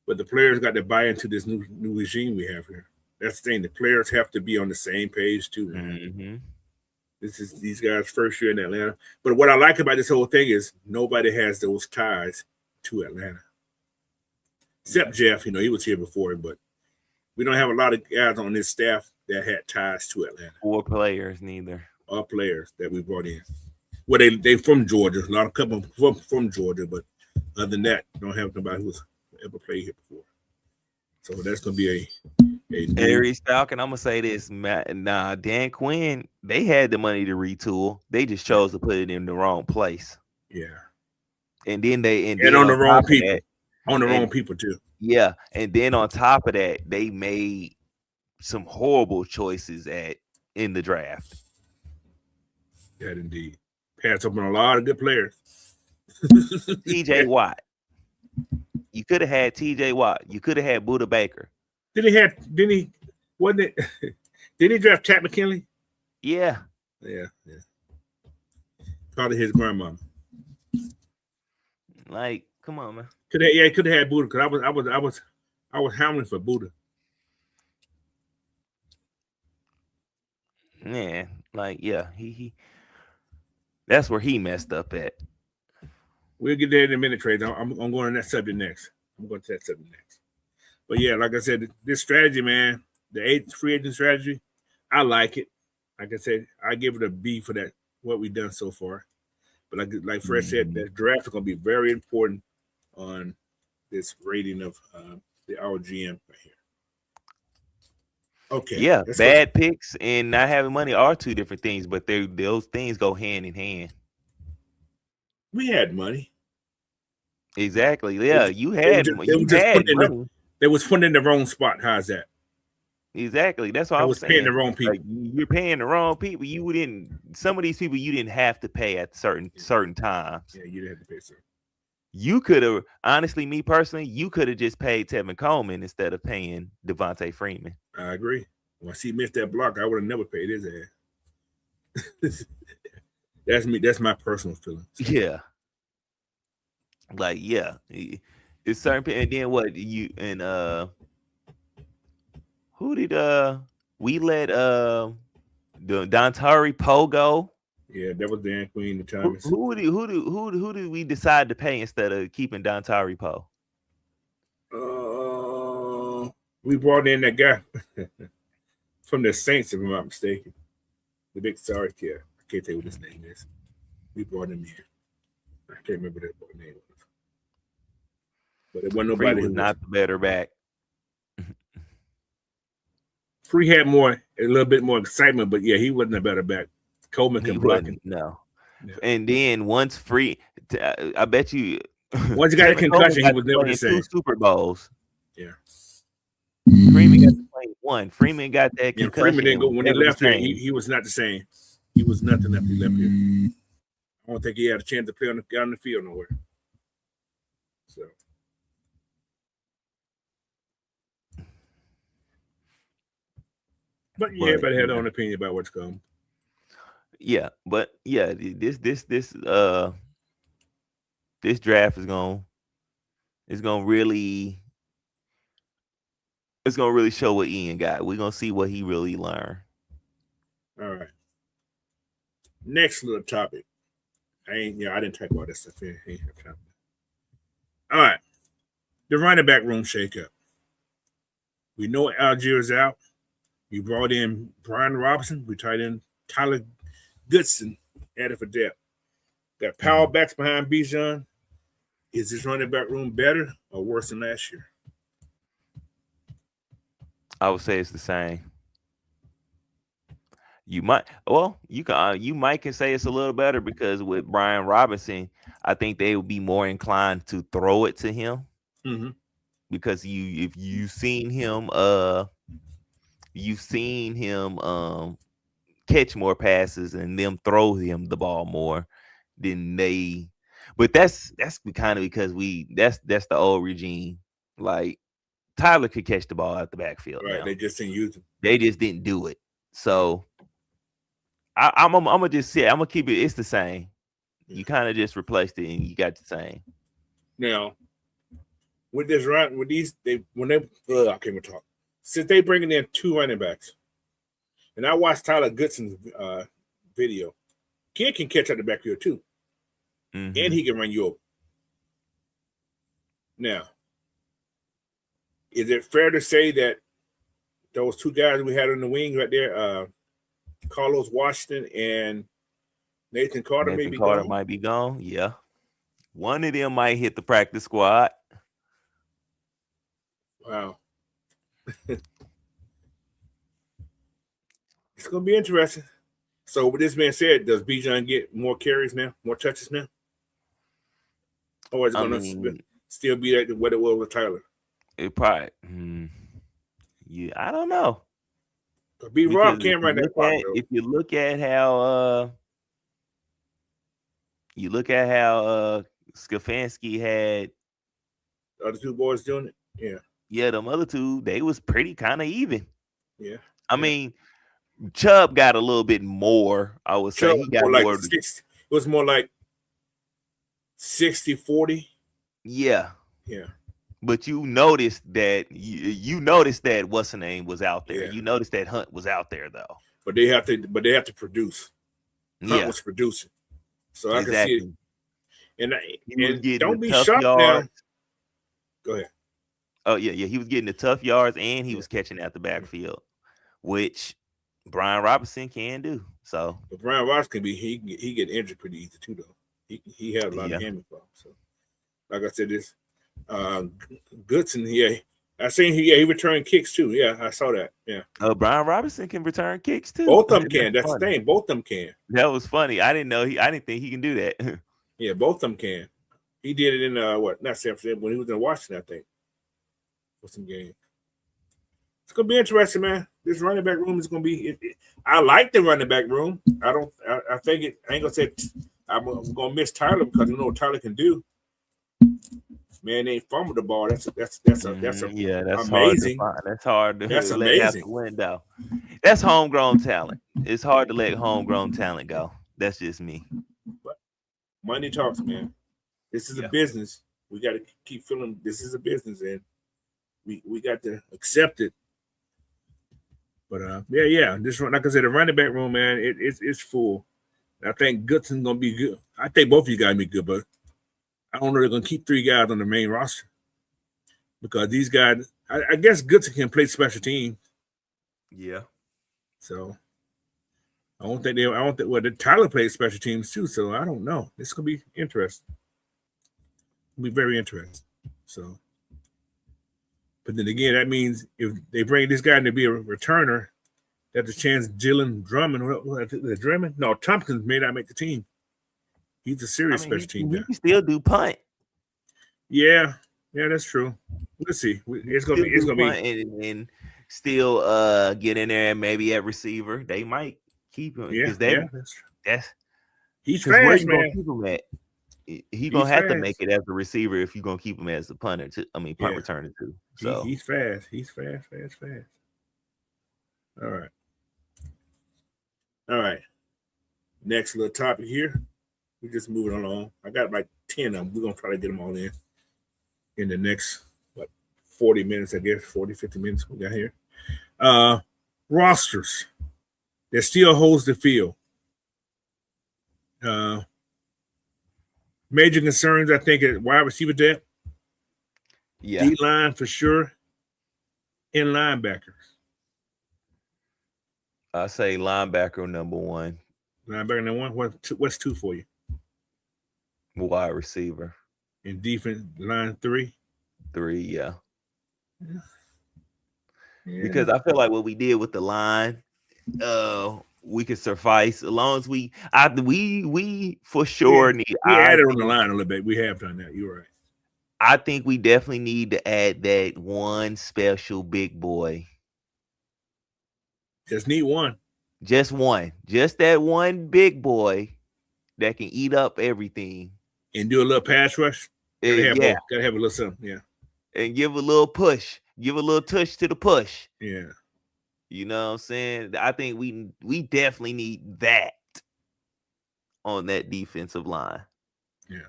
But the players got to buy into this new regime we have here. That's the thing. The players have to be on the same page too, man. Mm-hmm. This is these guys' first year in Atlanta. But what I like about this whole thing is nobody has those ties to Atlanta. Except Jeff, he was here before, but we don't have a lot of guys on this staff that had ties to Atlanta. Or players, neither. Or players that we brought in. Well, they from Georgia. A lot of couple from Georgia, but other than that, don't have nobody who's ever played here before. So that's gonna be a Aries Falcon. I'm gonna say this, Dan Quinn, they had the money to retool. They just chose to put it in the wrong place. Yeah. And then on the wrong people. On the wrong people too. Yeah. And then on top of that, they made some horrible choices in the draft. Yeah, indeed. Passed up on a lot of good players. TJ Watt. You could have had TJ Watt. You could have had Buda Baker. Didn't he draft Tat McKinley? Yeah. Yeah. Probably his grandmama. Like, come on, man. Could have had Buda because I was hounding for Buda. Yeah, like he that's where he messed up at. We'll get there in a minute, Trey. I'm going to that subject next. But yeah, like I said, this strategy, man, the free agent strategy, I like it. Like I said, I give it a B for that, what we've done so far. But like Fred said, that draft is going to be very important on this rating of our GM right here. Okay. Yeah, bad picks and not having money are two different things, but those things go hand in hand. We had money. Exactly. Yeah, you had money. They was putting in the wrong spot. How's that? Exactly. That's what I was saying. Paying the wrong people. Like, you're paying the wrong people. Some of these people you didn't have to pay at certain times. Yeah, you didn't have to pay, sir. You could have, honestly, me personally, you could have just paid Tevin Coleman instead of paying Devontae Freeman. I agree. Once he missed that block, I would have never paid his ass. That's me. That's my personal feeling. Yeah. Like, yeah. It's certain, and then what you and who did we let the Dontari Poe go? Yeah, that was Dan Queen. The time. Who did we decide to pay instead of keeping Dontari Poe? We brought in that guy from the Saints, if I'm not mistaken. The big sorry kid. I can't tell you what his name is. We brought him in. I can't remember that boy's name. But it wasn't nobody who was not the better back. Free had a little bit more excitement, but yeah, he wasn't a better back. Coleman can block him. No. Yeah. And then once Free, I bet you. Once he got a concussion, he was never the same. 2 Super Bowls. Yeah. Freeman got to play one. Freeman got that concussion. Freeman didn't go when he left here. He He was not the same. He was nothing after he left here. I don't think he had a chance to play on the field nowhere. So. But yeah, everybody had their own opinion about what's coming. Yeah, but yeah, this draft is gonna really show what Ian got. We're gonna see what he really learned. All right. Next little topic. I didn't talk about this stuff here. All right. The running back room shakeup. We know Algier is out. We brought in Brian Robinson. We tied in Tyler Goodson, added for depth. Got power backs behind Bijan. Is this running back room better or worse than last year? I would say it's the same. You might can say it's a little better because with Brian Robinson, I think they would be more inclined to throw it to him. Mm-hmm. Because if you've seen him catch more passes and them throw him the ball more than they. But that's kind of because that's the old regime. Like Tyler could catch the ball out the backfield. Right, now. They just didn't use him. They just didn't do it. So I'm gonna just say I'm gonna keep it. It's the same. You kind of just replaced it and you got the same. Now, with this run, with these, I can't even talk. Since they bringing in 2 running backs, and I watched Tyler Goodson's video, kid can catch out the backfield too, and he can run you over. Now, is it fair to say that those 2 guys we had on the wing right there, Carlos Washington and Nathan Carter, might be gone? Yeah, one of them might hit the practice squad. Wow. It's going to be interesting. So, with this being said, does Bijan get more carries now, more touches now? Or is it going to still be like what it was with Tyler? It probably. Yeah, I don't know. B-Rob can't run that clock, if you look at how Stefanski had the other 2 boys doing it, yeah. Yeah, them other 2, they was pretty kind of even. Yeah. I mean, Chubb got a little bit more. I would say he got more. Like it was more like 60-40. Yeah. Yeah. But you noticed that what's the name was out there. Yeah. You noticed that Hunt was out there though. But they have to produce. Hunt was producing. So I can see it. And don't be shocked now. Go ahead. Oh, yeah. He was getting the tough yards and he was catching out the backfield, which Brian Robinson can do. So, but Brian Robinson he get injured pretty easy too, though. He had a lot of hammy problems. So, like I said, this Goodson, I seen he returned kicks too. Yeah, I saw that. Yeah. Brian Robinson can return kicks too. Both of them can. That's the thing. Both of them can. That was funny. I didn't think he can do that. Yeah, both of them can. He did it in not San Francisco, when he was in Washington, I think. For some game. It's gonna be interesting, man. This running back room is gonna be. I like the running back room. I think it. I ain't gonna say I'm gonna miss Tyler because you know what Tyler can do. Man, they fumbled the ball. That's amazing. That's hard to that's let out the window. That's homegrown talent. It's hard to let homegrown talent go. That's just me. But money talks, man. This is a business. We got to keep feeling this is a business, and we got to accept it. But this like I said, the running back room, man, it's full. I think Goodson's gonna be good. I think both of you guys be good, but I don't know they're gonna keep 3 guys on the main roster because these guys. I guess Goodson can play special teams. Yeah. So I don't think Tyler plays special teams too. So I don't know. It's gonna be interesting. It'll be very interesting. So. But then again, that means if they bring this guy in to be a returner, there's a chance Dylan Drummond? No, Tompkins may not make the team. He's a serious special team guy. He can still do punt. Yeah. Yeah, that's true. Let's see. It's gonna Still be. It's do gonna be. punt and still get in there and maybe at receiver. They might keep him Yeah, because yeah. That's true. that's He's because where fast, you gonna man. keep him at? He gonna He's have to make fast. it as a receiver if you're gonna keep him as a punter too. I mean punt Yeah, returner too. he, So he's fast. He's fast, fast, fast. All right, all right. Next little topic here. We're just moving along. I got like 10 of them. We're gonna try to get them all in the next what 40 minutes, I guess, 40, 50 minutes we got here. Rosters that still holds the field. Uh, Major concerns, I think, at wide receiver depth, yeah, D line for sure, and linebackers. I say linebacker number one, Linebacker number one. What's two for you? wide receiver In defense, line three. 3. Yeah, Yeah. because I feel like what we did with the line, we could suffice as long as we for sure need. We added on the line a little bit. We have done that. You're right. I think we definitely need to add that one special big boy. Just need one. Just one. Just that one big boy that can eat up everything. And do a little pass rush. Gotta have both. Gotta have a little something. Yeah. And give a little push. Give a little touch to the push. Yeah. You know what I'm saying? I think we definitely need that on that defensive line. Yeah.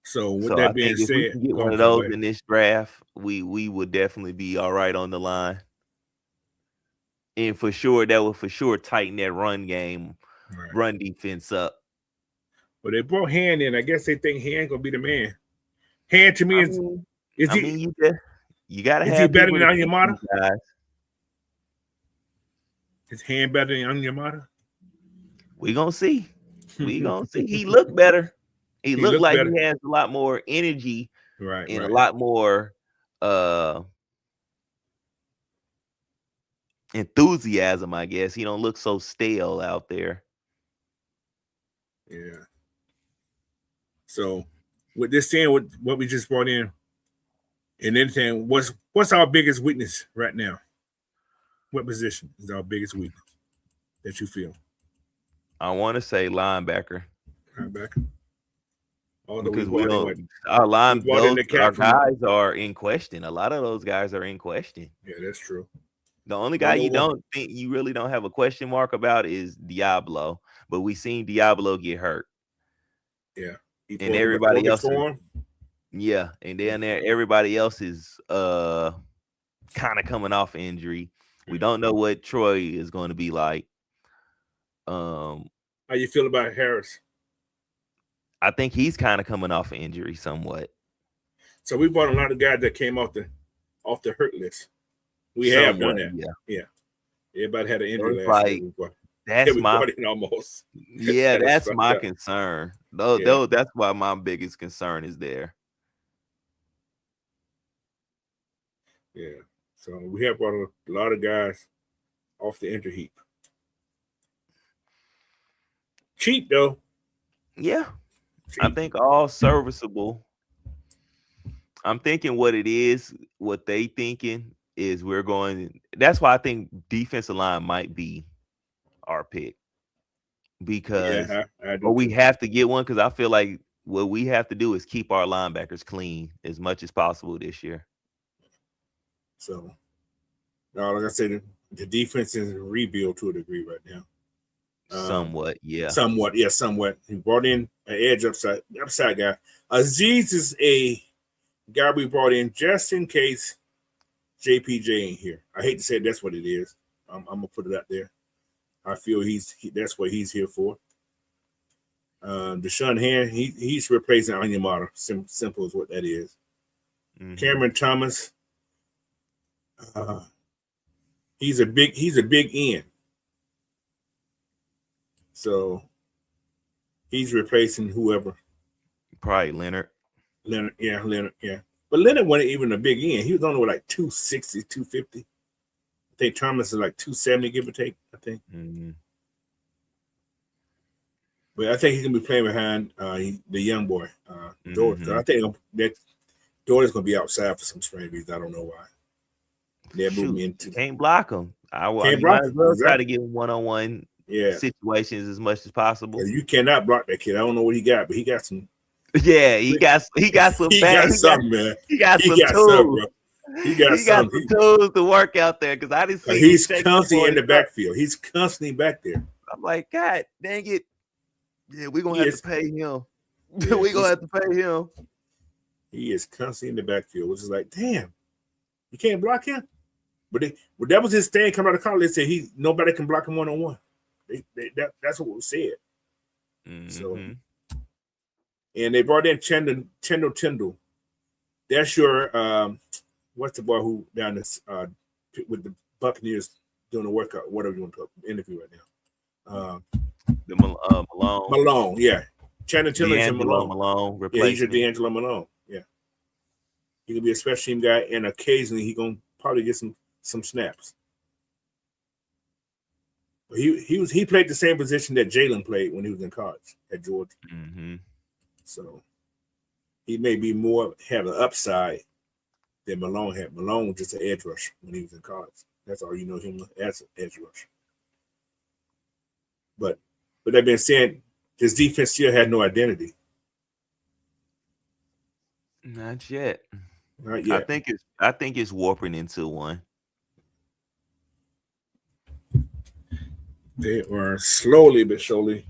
So with that being said, if we can get one of those in this draft, we would definitely be all right on the line. And for sure, that would for sure tighten that run game, run defense up. Well, they brought Hand in. I guess they think Hand gonna be the man. Hand to me you gotta have. Is he better than Onyemata? Is Hand better than Onyemata? We gonna see. We gonna see. He looked better. He looked like better. He has a lot more energy, and a lot more enthusiasm, I guess. He don't look so stale out there. Yeah. So with this saying, what we just brought in, and anything, what's our biggest weakness right now? What position is our biggest weakness that you feel? I want to say linebacker. Linebacker. Because our guys are in question. A lot of those guys are in question. Yeah, that's true. The only guy you really don't have a question mark about is Diablo, but we seen Diablo get hurt. Yeah, and everybody else. Yeah, and then everybody else is kind of coming off injury. We don't know what Troy is going to be like. How you feel about Harris? I think he's kind of coming off injury somewhat. So we brought a lot of guys that came off the hurt list. We have done that. Yeah. Everybody had an injury last year. That's my almost. Yeah, that's my concern. Though that's why my biggest concern is there. Yeah. So we have brought a lot of guys off the injury heap. Cheap though. Yeah. Cheap. I think all serviceable. I'm thinking what they thinking is that's why I think defensive line might be our pick. Because we have to get one, because I feel like what we have to do is keep our linebackers clean as much as possible this year. So, like I said, the defense is a rebuild to a degree right now. Somewhat. He brought in an edge upside guy. Aziz is a guy we brought in just in case JPJ ain't here. I hate to say that's what it is. I'm gonna put it out there. I feel that's what he's here for. Deshaun Hand, he's replacing Onyemata. Simple as what that is. Mm-hmm. Cameron Thomas, he's a big end. So he's replacing whoever. Probably Leonard. Leonard, yeah. But Leonard wasn't even a big end. He was only like 260, 250. I think Thomas is like 270, give or take, I think. Mm-hmm. But I think he's going to be playing behind the young boy, George. So I think Doyle's gonna be outside for some strange reason. I don't know why. They're moving into Can't block him. can't You block might as him. well try Exactly. to get him one-on-one Yeah, situations as much as possible. you cannot block that kid. I don't know what he got, but he got some. Yeah, he got some He got something, man. he got He some got something, tools. bro. He got Some something. tools to work out there because I didn't see him He's shaking constantly in the boys up. backfield. He's constantly back there. I'm like, God dang it. Yeah, we're gonna He have is- to pay him. Yeah, We're gonna have to pay him. He is constantly in the backfield, which is like, damn, you can't block him. But that was his thing coming out of college. They said nobody can block him one-on-one. That's what was said. So, and they brought in Tyndall. That's your what's the boy who down this with the Buccaneers doing the workout, whatever you want to interview right now. The Malone. Malone, yeah. Chandler Tiller and Malone Yeah, he's your replacement. D'Angelo Malone. Yeah. He can be a special team guy, and occasionally he gonna probably get some snaps. But he played the same position that Jalen played when he was in college at Georgia. So he may be have an upside than Malone had. Malone was just an edge rusher when he was in college. That's all you know him as an edge rusher. But that being said, his defense still had no identity. Not yet. Not yet. I think it's warping into one. They are slowly but surely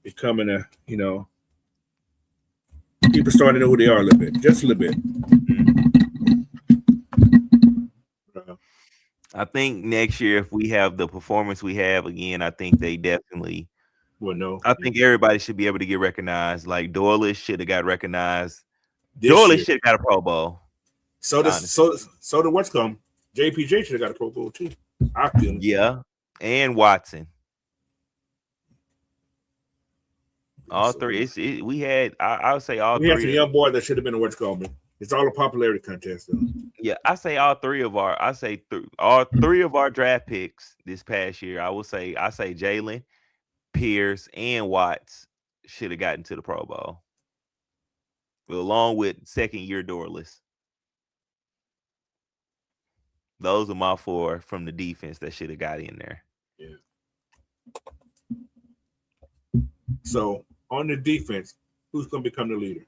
becoming people starting to know who they are a little bit, just a little bit. I think next year, if we have the performance we have again, I think they definitely. Well, no. I think everybody should be able to get recognized. Like Doyle should have got recognized. This Doyle year. should have got a Pro Bowl. So the what's come? JPJ should have got a Pro Bowl too. I feel. Yeah, and Watson. All three. We had. I would say all we three. We had some young boy that should have been a what's called. It's all a popularity contest, though. Yeah, I say all three of our. All three of our draft picks this past year. I say Jalen, Pierce, and Watts should have gotten to the Pro Bowl, along with second-year Dorless. Those are my four from the defense that should have got in there. Yeah. So on the defense, who's going to become the leader?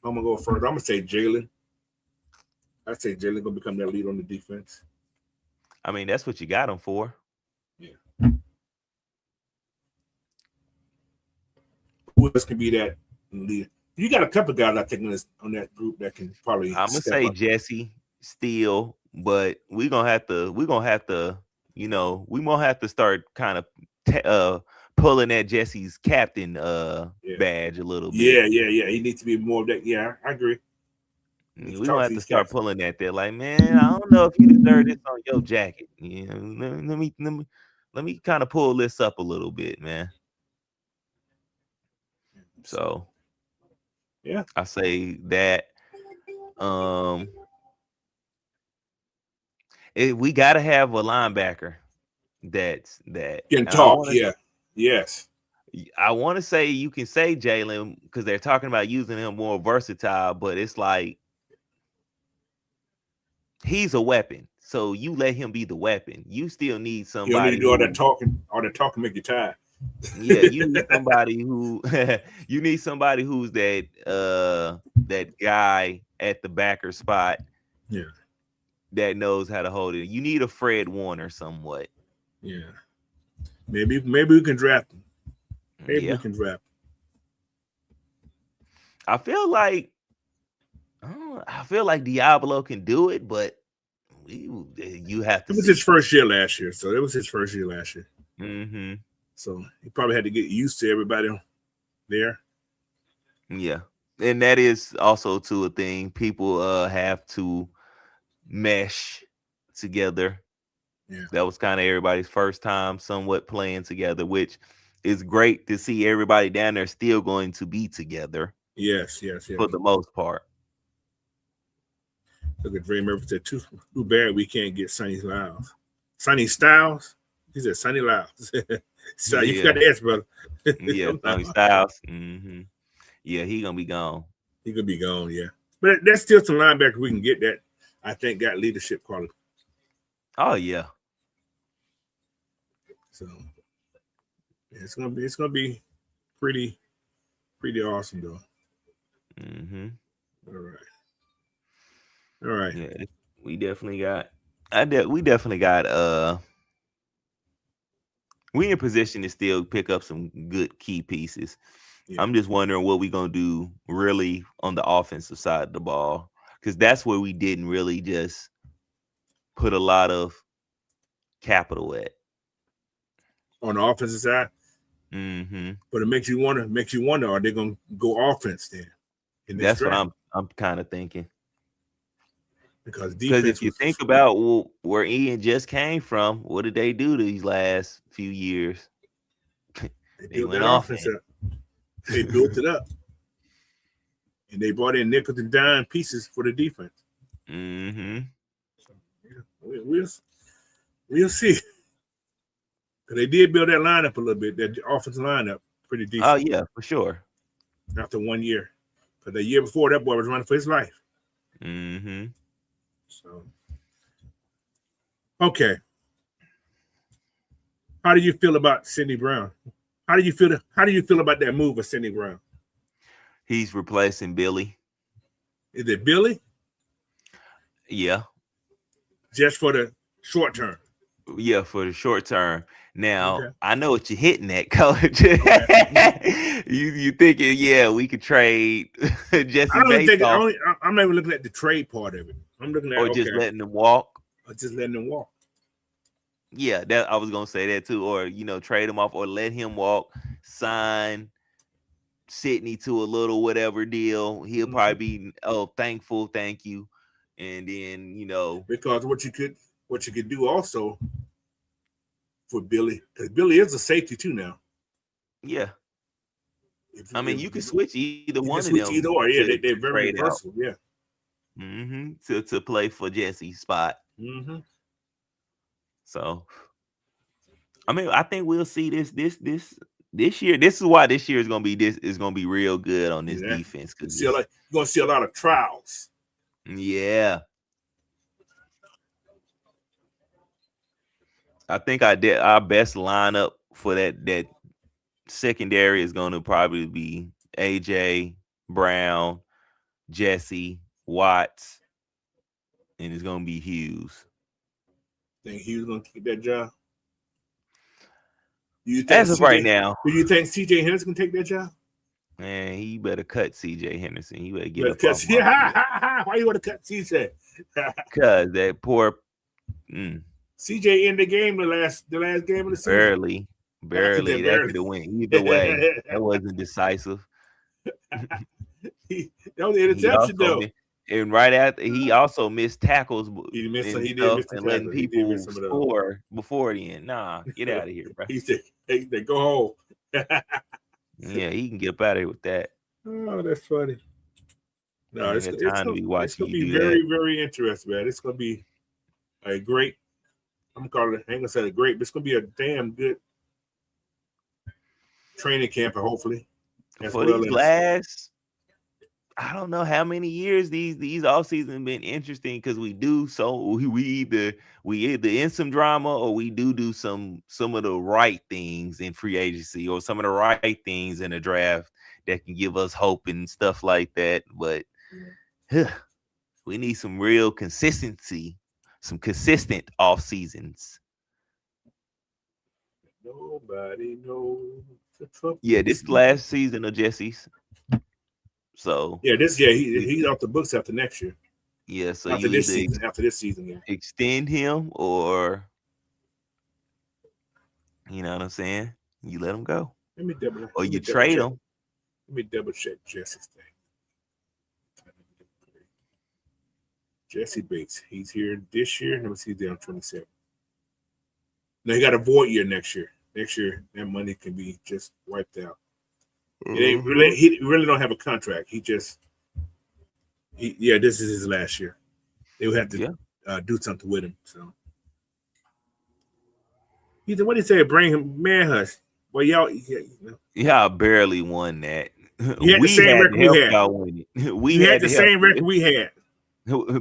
I'm going to go first. I'm going to say Jalen. I say Jalen going to become that leader on the defense. I mean, that's what you got him for. Yeah. Who else can be that leader? You got a couple guys I think on that group that can probably. I'm gonna say Jesse Steele, but we're gonna have to start kind of pulling at Jesse's captain badge a little bit. Yeah. He needs to be more of that. Yeah, I agree. We're gonna have to start pulling at that. Like, man, I don't know if you deserve this on your jacket. You know, let me kind of pull this up a little bit, man. So yeah, I say that. We gotta have a linebacker that can talk. Yes. I want to say you can say Jalen because they're talking about using him more versatile, but it's like he's a weapon. So you let him be the weapon. You still need somebody. You need to do all that talking. All that talking make you tired. Yeah, you need somebody who's that guy at the backer spot. Yeah. That knows how to hold it. You need a Fred Warner somewhat. Yeah. Maybe we can draft him. We can draft him. I feel like Diablo can do it, but you have to. It was his first year last year, so it was his first year last year. Mm-hmm. So he probably had to get used to everybody there. Yeah, and that is also too a thing. People have to mesh together. Yeah, that was kind of everybody's first time somewhat playing together, which is great to see everybody down there still going to be together. Yes. For the most part. Look at Dre Murphy said, too bad we can't get Sonny Styles. Sonny Styles? He said Sonny Lyles. So you got the S, brother. Yeah, Sonny Styles. Mm-hmm. Yeah, he gonna be gone. He gonna be gone, yeah. But there's still some linebackers we can get that I think got leadership quality. Oh yeah. So it's gonna be pretty awesome though. Mm-hmm. All right. Yeah, we definitely got. We definitely got. We in position to still pick up some good key pieces. Yeah. I'm just wondering what we're gonna do really on the offensive side of the ball, because that's where we didn't really just put a lot of capital at. On the offensive side. Mm-hmm. But it makes you wonder, are they gonna go offense then? That's what I'm kind of thinking. Because if you think about where Ian just came from, what did they do these last few years? They went offense up. They built it up. And they brought in nickels and dime pieces for the defense. Mm-hmm. So, yeah, we'll see. Because they did build that lineup a little bit, that offensive lineup, pretty decent. Oh, yeah, for sure. After 1 year. Because the year before, that boy was running for his life. Mm-hmm. So, okay. How do you feel about Sidney Brown? How do you feel about that move of Sidney Brown? He's replacing Billy. Is it Billy? Yeah. Just for the short term. Yeah, for the short term. Now, okay. I know what you're hitting at, Coach. you thinking, yeah, we could trade Jesse Bates off. I'm not even looking at the trade part of it. I'm looking at just letting them walk. Or just letting them walk. Yeah, that I was gonna say that too. Or trade him off or let him walk, sign Sidney to a little whatever deal. He'll probably be thankful, thank you. And then, because what you could do also for Billy, because Billy is a safety too now. Yeah. You can switch either one of them. Either or, yeah, they're very versatile, yeah. Mm-hmm. To play for Jesse's spot. Mm-hmm. So, I think we'll see this year. This is why this year is gonna be real good on this defense. Because you're gonna see a lot of trials. Yeah. I think our best lineup for that secondary is going to probably be AJ, Brown, Jesse, Watts, and it's going to be Hughes. Think Hughes going to keep that job? As of right now. Do you think CJ Henderson can take that job? Man, he better cut CJ Henderson. He better get up off. Why you want to cut CJ? Because that poor CJ in the game the last game of the season. Barely. That could have went either way. That wasn't decisive. That was an interception though. And right after, he also missed tackles. He did miss and letting people score before the end. Nah, get out of here, bro. He said, go home. Yeah, he can get up out of here with that. Oh, that's funny. No, it's gonna be very, very interesting, man. It's gonna be a great. I'm gonna call it. I ain't gonna say a great, but it's gonna be a damn good training camp, hopefully. For these last, I don't know how many years these off season been interesting because we either in some drama or we do some of the right things in free agency or some of the right things in the draft that can give us hope and stuff like that. But we need some real consistency, some consistent off seasons. Nobody knows. Yeah, this last season of Jesse's. So he's off the books after next year. Yeah, so after this season, yeah. Extend him or you know what I'm saying? You let him go. Or you trade him. Let me double check Jesse's thing. Jesse Bates, he's here this year. Let me see, he's down 27. Now he got a void year next year. Next year, that money can be just wiped out. He really don't have a contract. This is his last year. They would have to do something with him. So what did he say? Bring him, man, hush. Well, y'all, I barely won that. You had the We same had to record we help had. y'all win it. We You had had the to help. same record we had.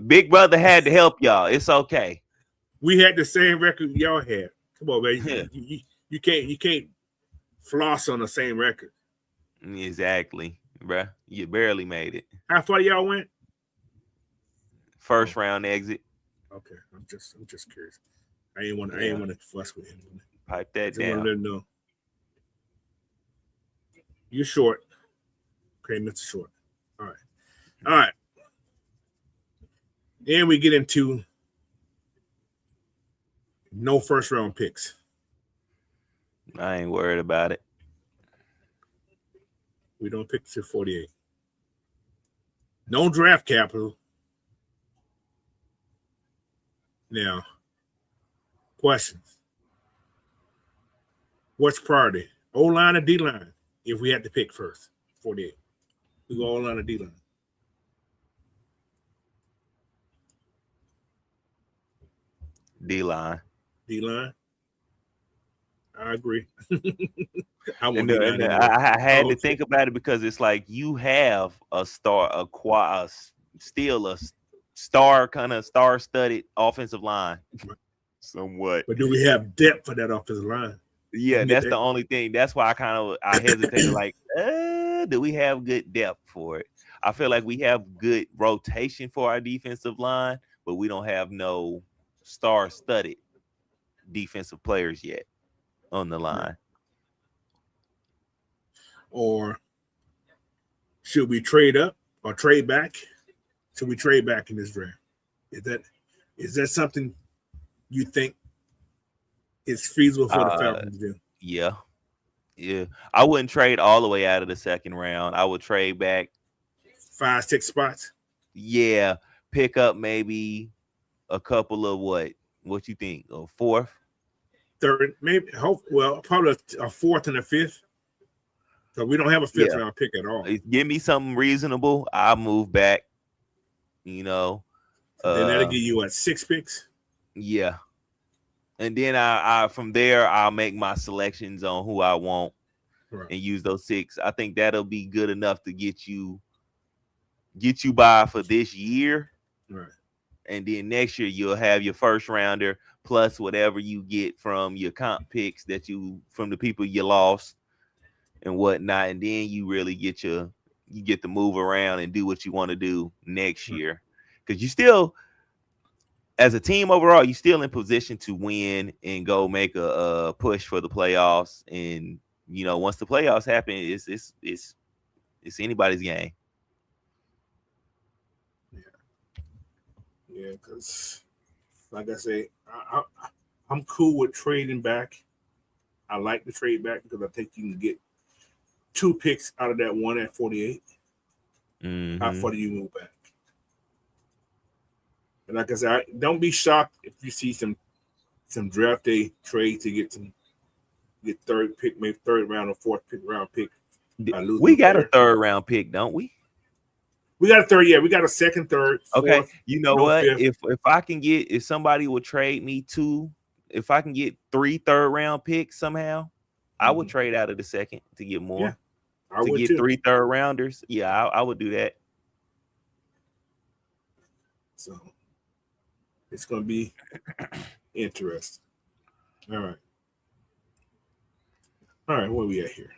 Big brother had to help y'all. It's okay. We had the same record y'all had. Come on, man. Yeah. You can't floss on the same record. Exactly, bruh. You barely made it. How far y'all went? First round exit. Okay, I'm just curious. I ain't want to fuss with him. Pipe that I just want to down. let him know. You're short. Okay, Mr. Short. All right. Then we get into no first round picks. I ain't worried about it. We don't pick to 48. No draft capital. Now, questions. What's priority? O-line or D-line? If we had to pick first, 48. We go O-line or D-line. D-line. D-line? I agree. I want And, D-line and anyway. I had to think about it because it's like you have a star, still a star-studded offensive line, somewhat. But do we have depth for that offensive line? Yeah, that's the only thing. That's why I hesitated. Like, do we have good depth for it? I feel like we have good rotation for our defensive line, but we don't have no star-studded defensive players yet on the line. Or should we trade up or trade back? Should we trade back in this draft? Is that something you think is feasible for the Falcons to do? Yeah. I wouldn't trade all the way out of the second round. I would trade back 5-6 spots. Yeah, pick up maybe a couple of what you think? A fourth, third, maybe. Probably a fourth and a fifth. So we don't have a fifth round pick at all. Give me something reasonable. I'll move back. Then that'll give you 6 picks. Yeah. And then I from there I'll make my selections on who I want and use those 6. I think that'll be good enough to get you by for this year. Right. And then next year you'll have your first rounder plus whatever you get from your comp picks from the people you lost and whatnot. And then you really get to move around and do what you want to do next year. Because you still, as a team overall, you're still in position to win and go make a push for the playoffs. And once the playoffs happen, it's anybody's game. Yeah, because like I say, I'm cool with trading back. I like to trade back because I think you can get 2 picks out of that one at 48. Mm-hmm. How far do you move back? And like I said, don't be shocked if you see some draft day trade to get third pick, maybe third round or fourth round pick. We got a third round pick, don't we? We got a third. Yeah, we got a second, third, fourth. Okay, you know what? Fifth. If somebody would trade me if I can get 3 third round picks somehow, I would trade out of the second to get more. Yeah, I to would get too. 3 third rounders. Yeah, I would do that. So it's going to be interesting. All right, where we at here?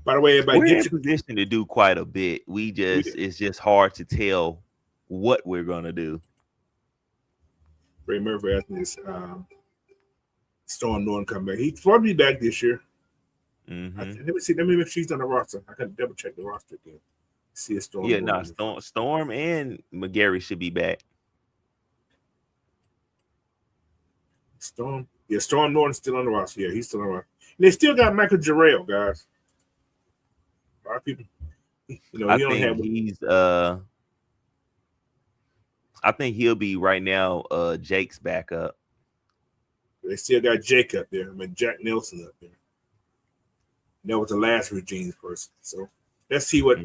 By the way, everybody, we're in position to do quite a bit. It's just hard to tell what we're gonna do. Ray Murphy asking this Storm Norton come back. He's probably back this year. Mm-hmm. Let me see. Let me make sure she's on the roster. I can double check the roster again. See a Storm. Yeah, Storm and McGarry should be back. Storm Norton's still on the roster. Yeah, he's still on the roster. And they still got Michael Jarrell, guys. A lot of people, I think he'll be right now. Jake's back up. They still got Jake up there. Jack Nelson up there. That was the last regime's person. So let's see what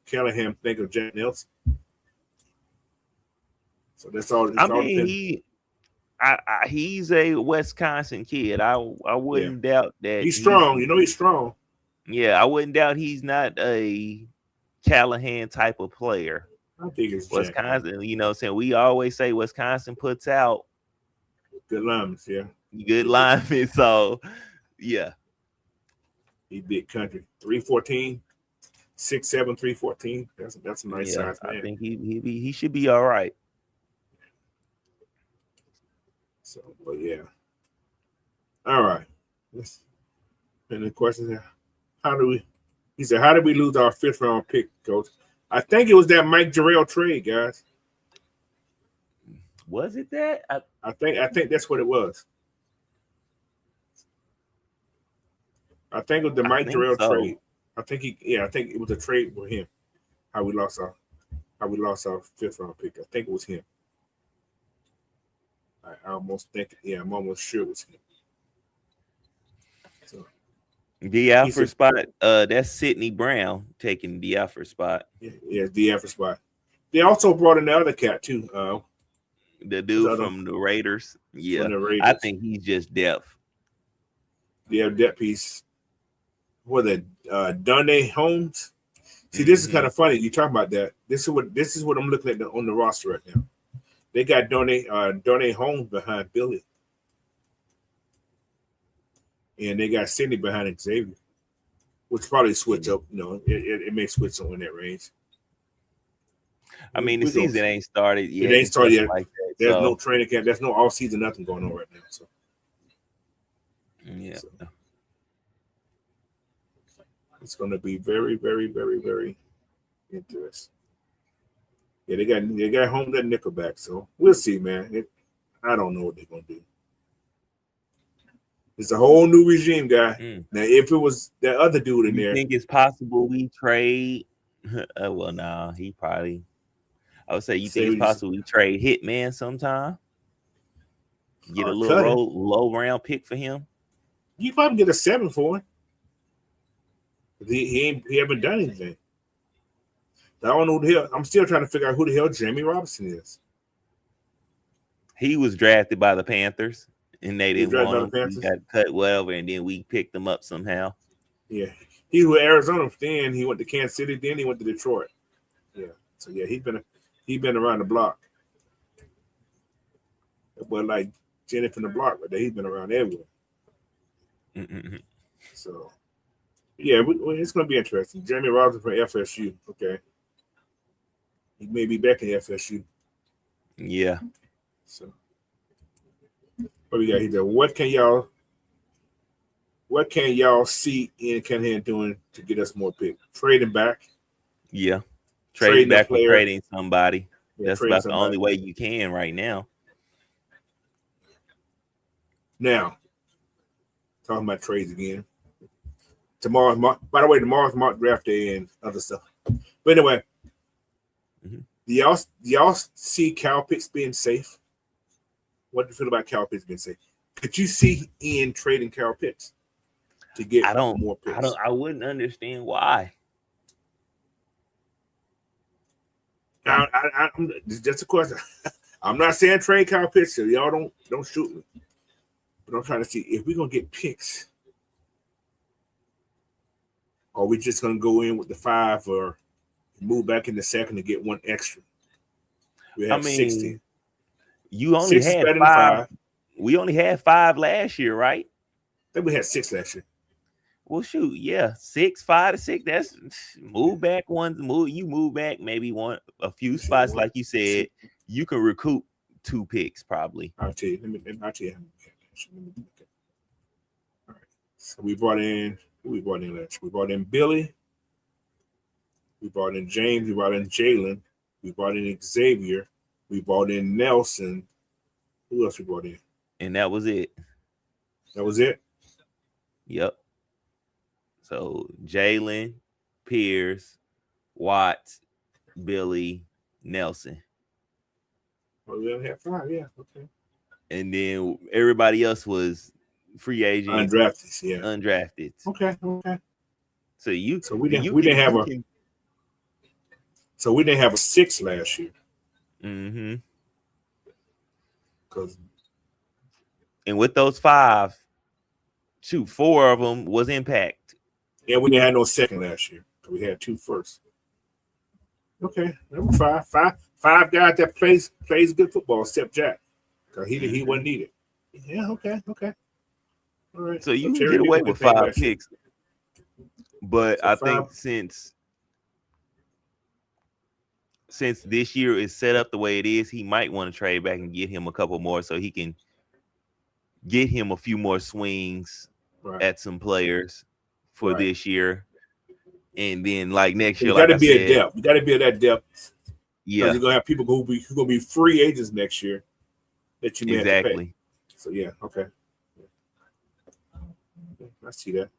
Callahan think of Jack Nelson. So that's all. He's a Wisconsin kid. I wouldn't doubt that he's strong. He's strong. Yeah, I wouldn't doubt he's not a Callahan type of player. I think it's Jack. Wisconsin, you know what I'm saying? We always say Wisconsin puts out Good linemen, yeah. good linemen. So, yeah. He big country. 314, 6'7", 314. That's a nice size man. I think he should be all right. So, but yeah. All right. And the question is, he said, how did we lose our 5th round pick, Coach? I think it was that Mike Jarrell trade, guys. Was it that? I think that's what it was. I think it was the Mike Jarrell trade. I think it was a trade with him. How we lost our 5th round pick. I think it was him. I almost think, I'm almost sure it was him. So, the Alfred spot. That's Sidney Brown taking the Alfred spot. Yeah, the Alfred spot. They also brought in the other cat too. The dude from the Raiders. Yeah, the Raiders. I think he's just depth. Yeah, depth piece. What Donnie Holmes? See, this is kind of funny. You talk about that. This is what I'm looking at on the roster right now. They got Donnie Holmes behind Billy. And they got Sidney behind Xavier, which probably switch up. It may switch on in that range. I mean, the season ain't started yet. It ain't started yet. Like that, there's no training camp. There's no all season nothing going on right now. So yeah, it's going to be very, very, very, very interesting. Yeah, they got home that Nickelback. So we'll see, man. I don't know what they're going to do. It's a whole new regime, guy. Now, if it was that other dude in there, you think it's possible we trade? Well, no, he probably. I would say you think it's possible we trade Hitman sometime. Get a little low round pick for him. You probably get a 7 for him. He haven't done anything. I don't know who the hell. I'm still trying to figure out who the hell Jamie Robinson is. He was drafted by the Panthers. And they didn't want him. He got cut, whatever, and then we picked him up somehow. Yeah, he was Arizona. Then he went to Kansas City. Then he went to Detroit. Yeah, so yeah, he's been around the block. But like Jenny from the block, but he's been around everywhere. Mm-hmm. So yeah, it's going to be interesting. Jamie Robinson from FSU. Okay, he may be back in FSU. Yeah. So. What we got here? What can y'all see Ian Callahan doing to get us more picks? Trading back. Yeah. Trading back or trading somebody. Yeah, that's about the only way you can right now. Now, talking about trades again. Tomorrow's mock draft day and other stuff. But anyway, do y'all see Kyle Pitts being safe? What do you feel about Kyle Pitts being safe? Could you see Ian trading Kyle Pitts to get more picks? I wouldn't understand why. It's just a question. I'm not saying trade Kyle Pitts, so y'all don't shoot me. But I'm trying to see if we're gonna get picks. Or we just gonna go in with the 5 or move back in the second to get one extra. We have 60. You only had 5. We only had 5 last year, right? I think we had 6 last year. Well, shoot, yeah, 6, 5 to 6. That's move back one. You move back maybe a few spots, like you said. You can recoup 2 picks probably. I'll tell you. I'll tell you. All right. So we brought in. Who we brought in last year? We brought in Billy. We brought in James. We brought in Jalen. We brought in Xavier. We brought in Nelson. Who else we brought in? And that was it. That was it? Yep. So Jalen, Pierce, Watts, Billy, Nelson. Oh, we only had 5, yeah. Okay. And then everybody else was free agent. Undrafted, yeah. Undrafted. Okay. So we didn't have a 6 last year. Mm-hmm. Because and with those 5, 4 of them was impact. Yeah, we didn't have no second last year. We had 2 first. Okay, number 5. Five guys that plays good football, except Jack. Because he wasn't needed. Yeah, okay. All right. So you can Terry get did a away good with thing 5 last year. picks. But So I 5. think since this year is set up the way it is, he might want to trade back and get him a couple more so he can get him a few more swings Right. at some players for this year. And then like next year, you like gotta I be said, a depth. You gotta be at that depth. yeah, You're gonna have people who gonna be free agents next year that you may have to pay. So yeah, okay. I see that.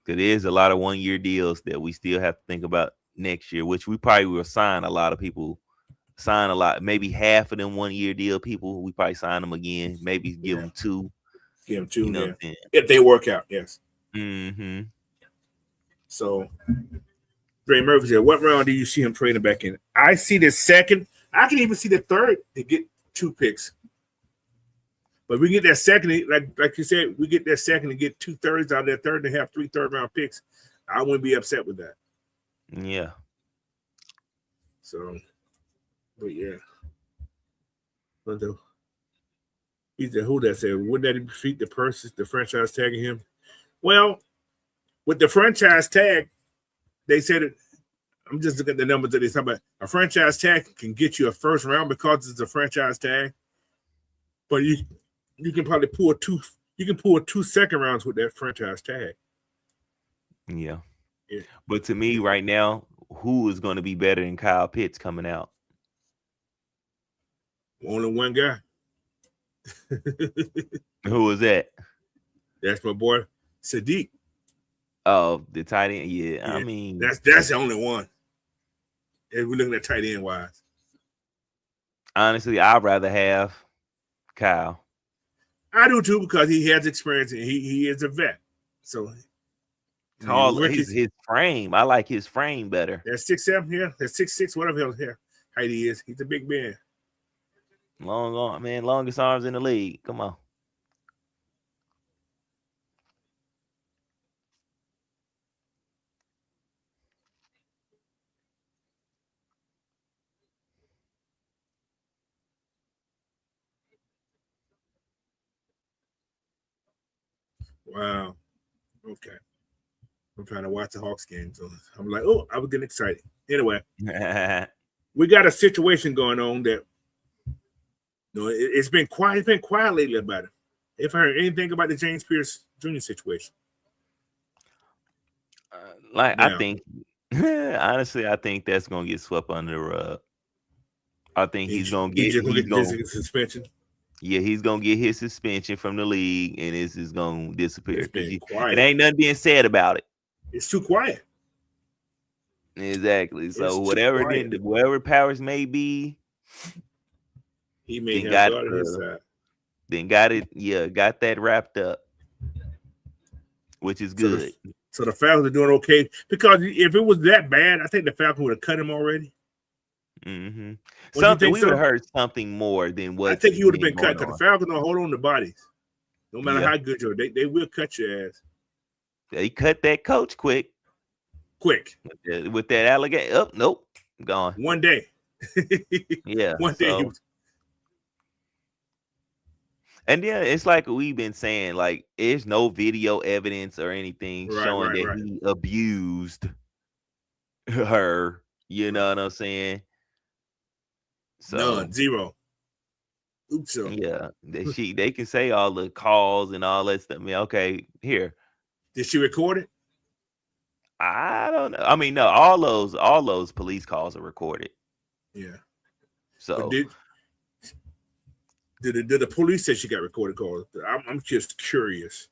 There is a lot of 1-year deals that we still have to think about next year, which we probably will sign a lot of people. Sign a lot, maybe half of them 1-year deal people. We probably sign them again. Maybe give them 2. Give them 2. You know yeah. what I'm saying? If they work out, yes. Mm-hmm. So, Dre Murphy said, "What round do you see him trading back in?" I see the second. I can even see the third to get 2 picks. But we get that second, like you said, we get that second and get 2/3 out of that third and have 3 third-round picks. I wouldn't be upset with that. Yeah. So, but yeah. But he said, who that said, wouldn't that defeat the franchise tagging him? Well, with the franchise tag, they said it. I'm just looking at the numbers that they talk about. A franchise tag can get you a first round because it's a franchise tag. But you can probably pull 2. You can pull 2 second rounds with that franchise tag. Yeah. But to me, right now, who is going to be better than Kyle Pitts coming out? Only one guy. Who is that? That's my boy Sadiq. Oh, the tight end. Yeah, I mean that's the only one. If we're looking at tight end wise. Honestly, I'd rather have Kyle. I do too because he has experience and he is a vet. So tall, his frame. I like his frame better. That's 6'7" here. That's 6'6", whatever his height he is. He's a big man. Long man, longest arms in the league. Come on. Wow. Okay. I'm trying to watch the Hawks game, so I'm like, oh, I was getting excited. Anyway, we got a situation going on that it's been quiet. It's been quiet lately about it. If I heard anything about the James Pierce Jr. situation, I think, honestly, I think that's gonna get swept under the rug. I think he's gonna get suspension. Yeah, he's gonna get his suspension from the league, and this is gonna disappear. It ain't nothing being said about it. It's too quiet. Exactly. So whatever powers may be, he may have got it his side. Then got it. Yeah, got that wrapped up, which is good. So the Falcons are doing okay because if it was that bad, I think the Falcons would have cut him already. Mm-hmm. Something we would have heard something more than what I think you would have been cut because the Falcons don't hold on to bodies. No matter how good you are, they will cut your ass. They cut that coach quick. With that alligator. Oh, nope. Gone. One day. Yeah. One day. And yeah, it's like we've been saying, like, there's no video evidence or anything showing that he abused her. You know what I'm saying? So none, zero. Oops. Yeah, they can say all the calls and all that stuff. I mean, okay, here. Did she record it? I don't know. I mean, no, all those police calls are recorded. Yeah. So did the police say she got recorded calls? I'm just curious.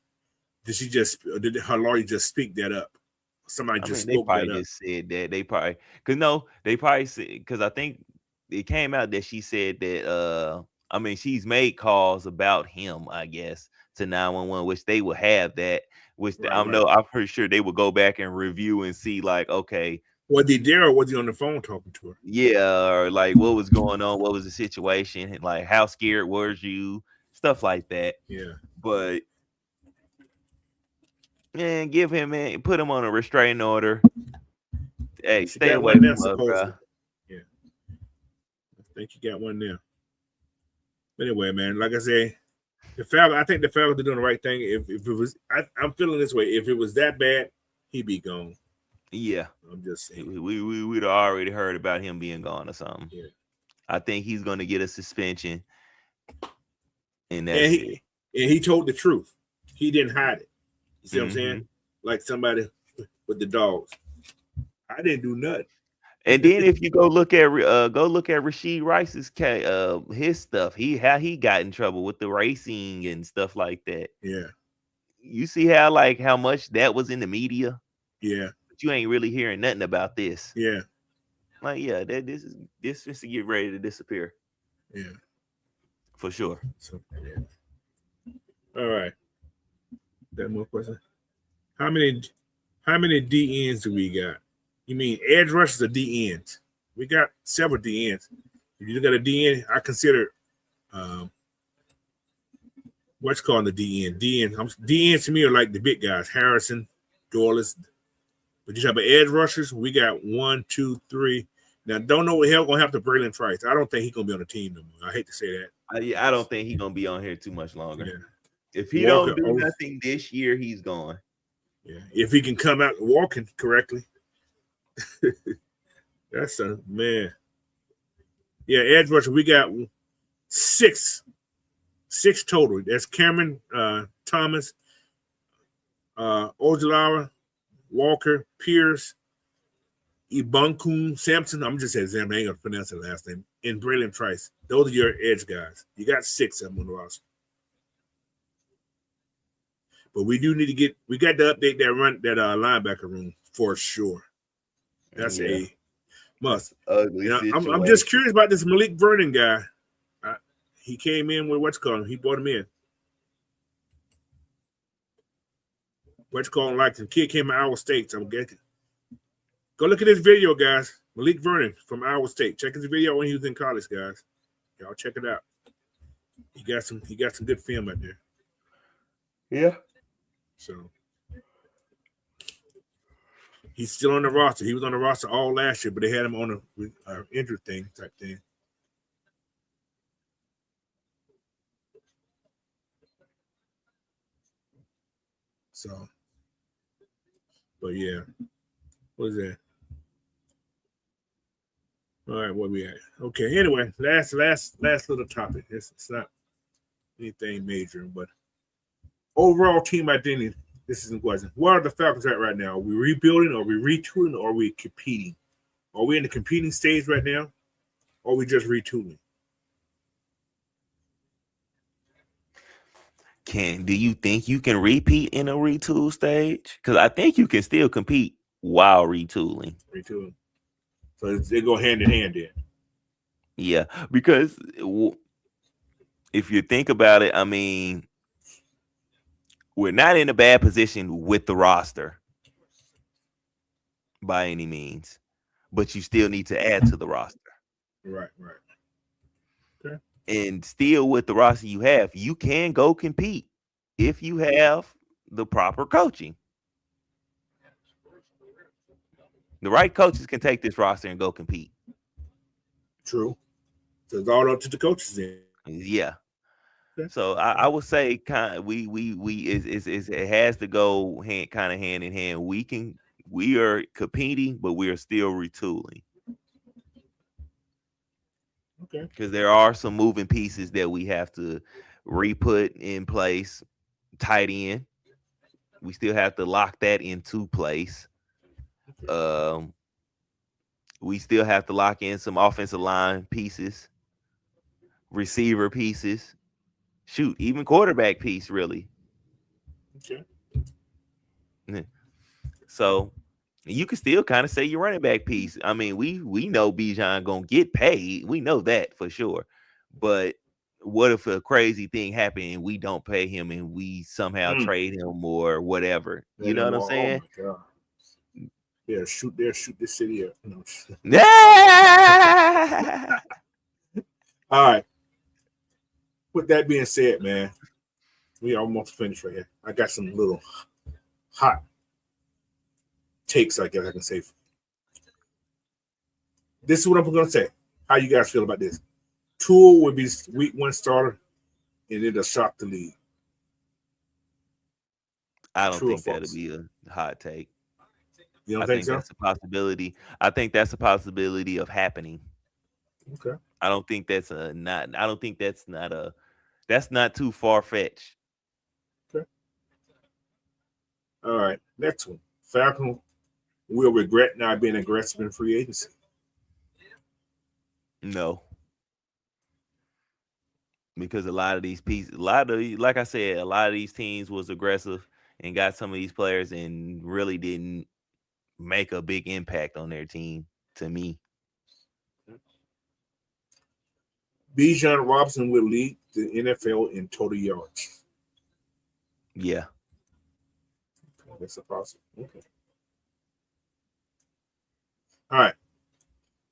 Did her lawyer just speak that up? Somebody just spoke that up. They probably just said that. They probably said, because I think it came out that she said that I mean, she's made calls about him, I guess, to 911, which they will have that, which I'm pretty sure they will go back and review and see, like, okay, was he there or was he on the phone talking to her? Yeah, or like what was going on, what was the situation, and like how scared was you, stuff like that. Yeah. But Man, give him put him on a restraining order. Hey, She stay got away one now, from us, supposedly. bro. Yeah, I think you got one now. But anyway, man, like I say, I think the Falcons are doing the right thing. If it was, I'm feeling this way. If it was that bad, he'd be gone. Yeah, I'm just saying. we'd already heard about him being gone or something. Yeah. I think he's gonna get a suspension, and And that's it. he told the truth. He didn't hide it. You see what I'm Mm-hmm. saying? Like somebody with the dogs. I didn't do nothing. And then if you go look at Rashid Rice's his stuff, how he got in trouble with the racing and stuff like that. Yeah. You see how much that was in the media, Yeah. but you ain't really hearing nothing about this. Yeah. Like, yeah, this is to get ready to disappear. Yeah. For sure. So, yeah. All right. Got more questions? How many DNs do we got? You mean edge rushers or DNs? We got several DNs. If you look at a DN, I consider what's called the DN. DNs to me are like the big guys, Harrison, Dorless. But you talk about edge rushers, we got 1, 2, 3. Now, don't know what hell gonna happen to Braylon Trice. I don't think he's gonna be on the team no more. I hate to say that. I don't think he's gonna be on here too much longer. Yeah. If he don't do nothing this year, he's gone. Yeah, if he can come out walking correctly. That's a man. Yeah, edge rusher. We got six total. That's Cameron Thomas, Ojulari, Walker, Pierce, Ibunkun, Sampson. I'm just saying Sam. I ain't gonna pronounce the last name. And Braylon Trice. Those are your edge guys. You got 6 of them on the roster. But we do need to we got to update that linebacker room for sure. That's a must. Ugly situation. I'm just curious about this Malik Vernon guy. He came in with what's called. He brought him in. What's called like the kid came from Iowa State. So I'm getting. Go look at this video, guys. Malik Vernon from Iowa State. Check his video when he was in college, guys. Y'all check it out. He got some good film out there. Yeah. So he's still on the roster. He was on the roster all last year, but they had him on a injured type thing. So, but yeah, what is that? All right, what we at? Okay. Anyway, last little topic. It's not anything major, but overall team identity. This is the question. Where are the Falcons at right now? Are we rebuilding? Are we retooling? Or are we competing? Are we in the competing stage right now? Or are we just retooling? Do you think you can repeat in a retool stage? Because I think you can still compete while retooling. Retooling. So they go hand in hand then. Yeah, because if you think about it, I mean, we're not in a bad position with the roster by any means, but you still need to add to the roster. Right. Okay. And still with the roster you can go compete if you have the proper coaching. The right coaches can take this roster and go compete. True. So it's all up to the coaches then. Yeah. Okay. So I would say it has to go hand in hand. We are competing, but we are still retooling. Okay. Because there are some moving pieces that we have to re-put in place. Tight end, we still have to lock that into place. We still have to lock in some offensive line pieces, receiver pieces, even quarterback piece, really. Okay. So you can still kind of say your running back piece. I mean, we know Bijan gonna get paid. We know that for sure. But what if a crazy thing happened and we don't pay him and we somehow trade him or whatever? You know what I'm saying? Oh my God. Yeah, shoot this city up. No. All right. With that being said, man, we almost finished right here. I got some little hot takes, I guess I can say. This is what I'm going to say. How you guys feel about this? Tua would be week 1 starter, and it'll shock the league. I don't True or think that'll false? be a hot take. You don't I think think so? that's a possibility. I think that's a possibility of happening. Okay. I don't think that's that's not too far fetched. Okay. All right. Next one. Falcon will regret not being aggressive in free agency. No. Because a lot of these pieces, like I said, a lot of these teams was aggressive and got some of these players and really didn't make a big impact on their team, to me. Bijan Robinson will lead the NFL in total yards. Yeah. That's a possible. Okay. All right.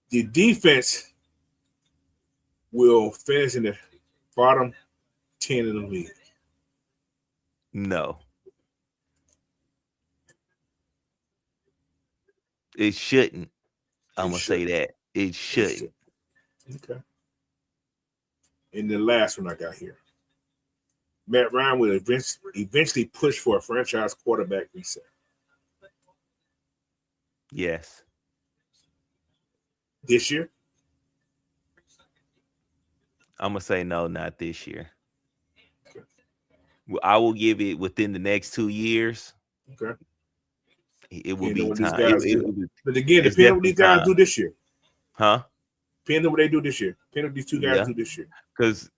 The defense will finish in the bottom 10 in the league. No. It shouldn't. I'm going to say that. It shouldn't. Okay. And the last one I got here. Matt Ryan will eventually push for a franchise quarterback reset. Yes. This year? I'm going to say no, not this year. Okay. I will give it within the next 2 years. Okay. It will be time. But again, depending on what these guys do this year. Huh? Depending on what they do this year. Depending on what these two guys do this year. Because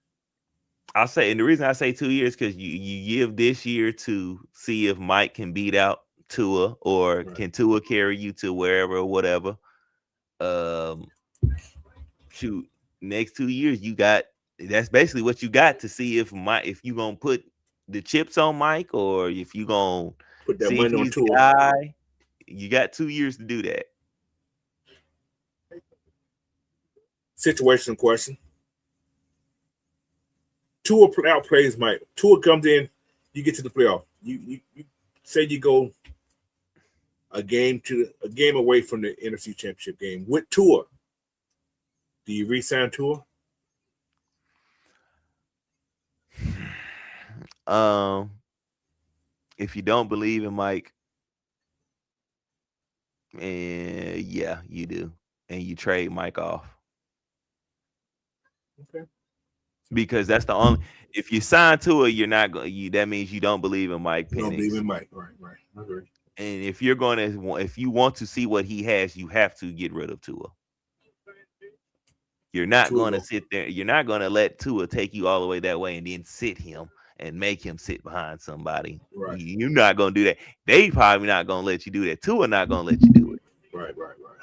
I'll say, and the reason I say 2 years, because you give this year to see if Mike can beat out Tua, or can Tua carry you to wherever or whatever. Shoot, next 2 years that's basically what you got to see if you gonna put the chips on Mike, or if you gonna put that see money if on he's Tua. the guy. You got 2 years to do that. Situation question. Tua outplays Mike. Tua comes in, you get to the playoff. You say you go a game away from the NFC Championship game with Tua. Do you re-sign Tua? If you don't believe in Mike, yeah, you do, and you trade Mike off. Okay. Because that's the only. If you sign Tua, you're not going. That means you don't believe in Mike Penix. Don't believe in Mike, right? I agree. And if you want to see what he has, you have to get rid of Tua. You're not going to sit there. You're not going to let Tua take you all the way that way and then sit him and make him sit behind somebody. Right. You're not going to do that. They probably not going to let you do that. Tua not going to let you do it. Right.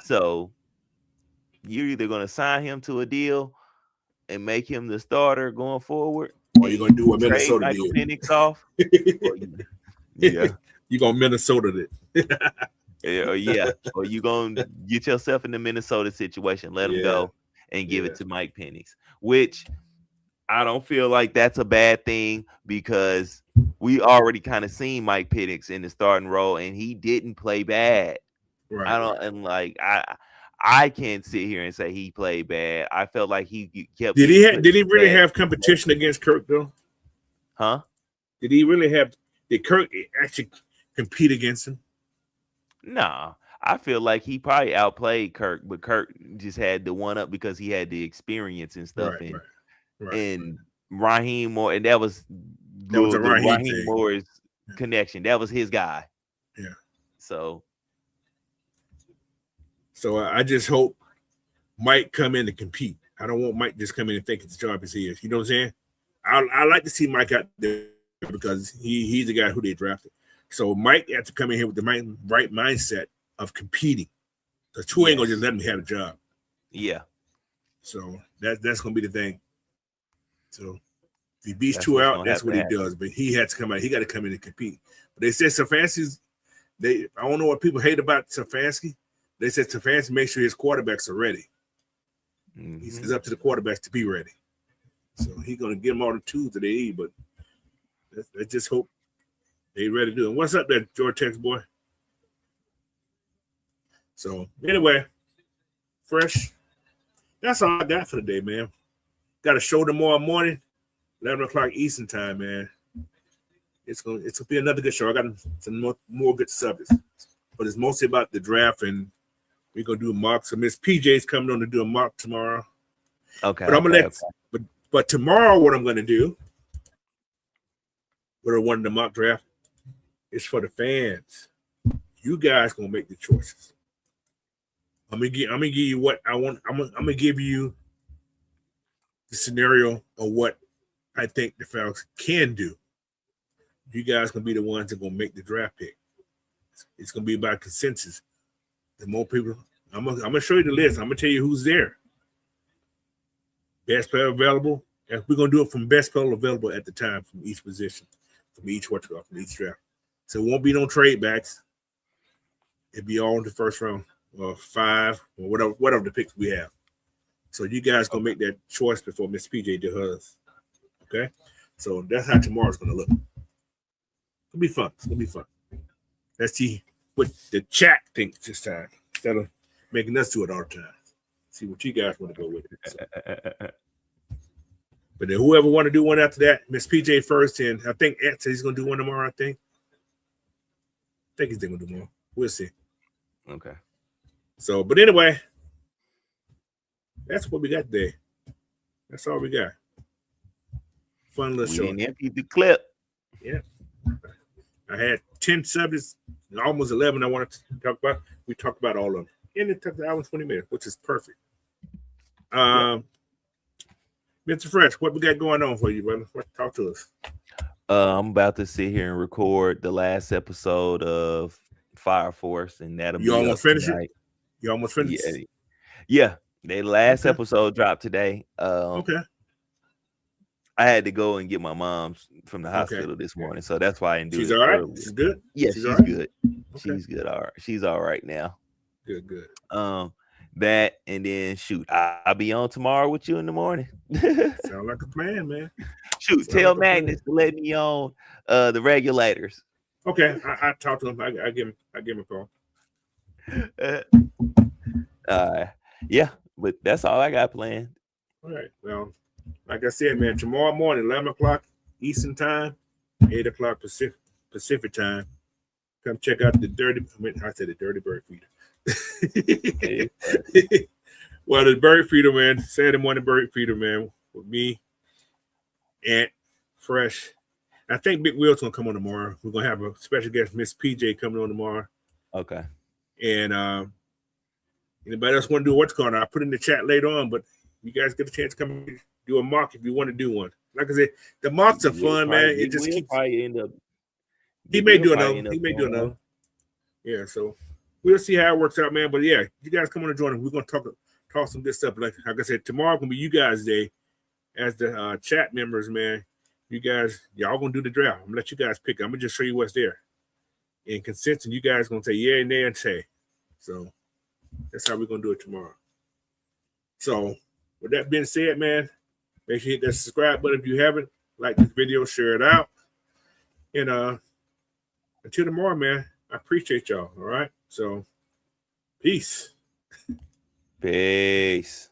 So you're either going to sign him to a deal and make him the starter going forward, or you're going to do what Minnesota Michael did. Penix off. Yeah. You're going to Minnesota it. Yeah. Or you're going to get yourself in the Minnesota situation. Let him go and give it to Mike Penix, which I don't feel like that's a bad thing, because we already kind of seen Mike Penix in the starting role and he didn't play bad. Right. I can't sit here and say he played bad. I felt like he kept. Did he really have competition against Kirk though? Huh? Did Kirk actually compete against him? Nah. I feel like he probably outplayed Kirk, but Kirk just had the one up because he had the experience and stuff. And Raheem Moore, and that was a Raheem Moore's connection. That was his guy. Yeah. So I just hope Mike come in and compete. I don't want Mike just come in and think it's the job as he is. You know what I'm saying? I like to see Mike out there because he's the guy who they drafted. So Mike had to come in here with the right mindset of competing. Because Tua ain't gonna just let him have a job. Yeah. So that's gonna be the thing. So if he beats Tua out, that's what he does. But he had to come out. He got to come in and compete. But they said Stefanski's. I don't know what people hate about Stefanski. They said Stefanski make sure his quarterbacks are ready. Mm-hmm. He says it's up to the quarterbacks to be ready. So he's gonna give them all the tools that they need. But let's just hope They ready to do it. What's up there, George Tex boy? So anyway, fresh. That's all I got for today, man. Got a show tomorrow morning, 11 o'clock Eastern time, man. It's gonna be another good show. I got some more good subjects, but it's mostly about the draft, and we're gonna do a mock. So Miss PJ's coming on to do a mock tomorrow. Okay. But I'm gonna but tomorrow what I'm gonna do, what I wanted the mock draft, is for the fans. You guys gonna make the choices. I'm gonna give you what I want. I'm gonna give you the scenario of what I think the Falcons can do. You guys gonna be the ones that gonna make the draft pick. It's gonna be about consensus. The more people, I'm gonna show you the list. I'm gonna tell you who's there. Best player available. And we're gonna do it from best player available at the time from each position, from each draft. So it won't be no trade backs. It'll be all in the first round, or 5, or whatever the picks we have. So you guys gonna make that choice before Miss PJ does hers. Okay, so that's how tomorrow's gonna look. It'll be fun. Let's see what the chat thinks this time instead of making us do it all the time. See what you guys want to go with it. So. But then whoever want to do one after that, Miss PJ first, and I think Ed said he's gonna do one tomorrow. I think he's gonna do more. We'll see. Okay. So, but anyway, that's what we got today. That's all we got. Fun little show. We emptied the clip. Yeah. I had 10 subjects, almost 11 I wanted to talk about. We talked about all of them. And it took an hour and 20 minutes, which is perfect. Mr. Fresh, what we got going on for you, brother? Talk to us. I'm about to sit here and record the last episode of Fire Force, and that'll you be almost finished it? You almost finished it? Yeah. The last episode dropped today. Okay. I had to go and get my mom from the hospital this morning, so that's why I didn't do it. She's all right? Earlier. She's good? Yeah, she's right? good. Okay. She's good. All right. She's all right now. Good. That, and then shoot, I'll be on tomorrow with you in the morning. Sound like a plan, man. Shoot, tell Magnus to let me on the regulators. Okay, I talk to him. I give him a call. Yeah, but that's all I got planned. All right. Well, like I said, man, tomorrow morning, 11 o'clock Eastern time, 8 o'clock Pacific time. Come check out the Dirty Bird Feeder. Well, the Bird Feeder, man, Saturday morning Bird Feeder, man, with me, Ant, Fresh. I think Big Will's gonna come on tomorrow. We're gonna have a special guest, Miss PJ, coming on tomorrow. Okay. And anybody else want to do what's going on? I'll put in the chat later on, but you guys get a chance to come do a mock if you want to do one. Like I said, the mocks are fun, man. It just keeps. Probably end up. He may do another. Yeah, so we'll see how it works out, man. But yeah, you guys come on and join us. We're gonna talk some good stuff. Like I said, tomorrow gonna be you guys' day as the chat members, man. Y'all gonna do the draft. I'm gonna let you guys pick. I'm gonna just show you what's there. In consensus, you guys gonna say yeah and nay and say. So that's how we're gonna do it tomorrow. So with that being said, man, make sure you hit that subscribe button if you haven't. Like this video, share it out. And until tomorrow, man, I appreciate y'all. All right. So peace. Peace.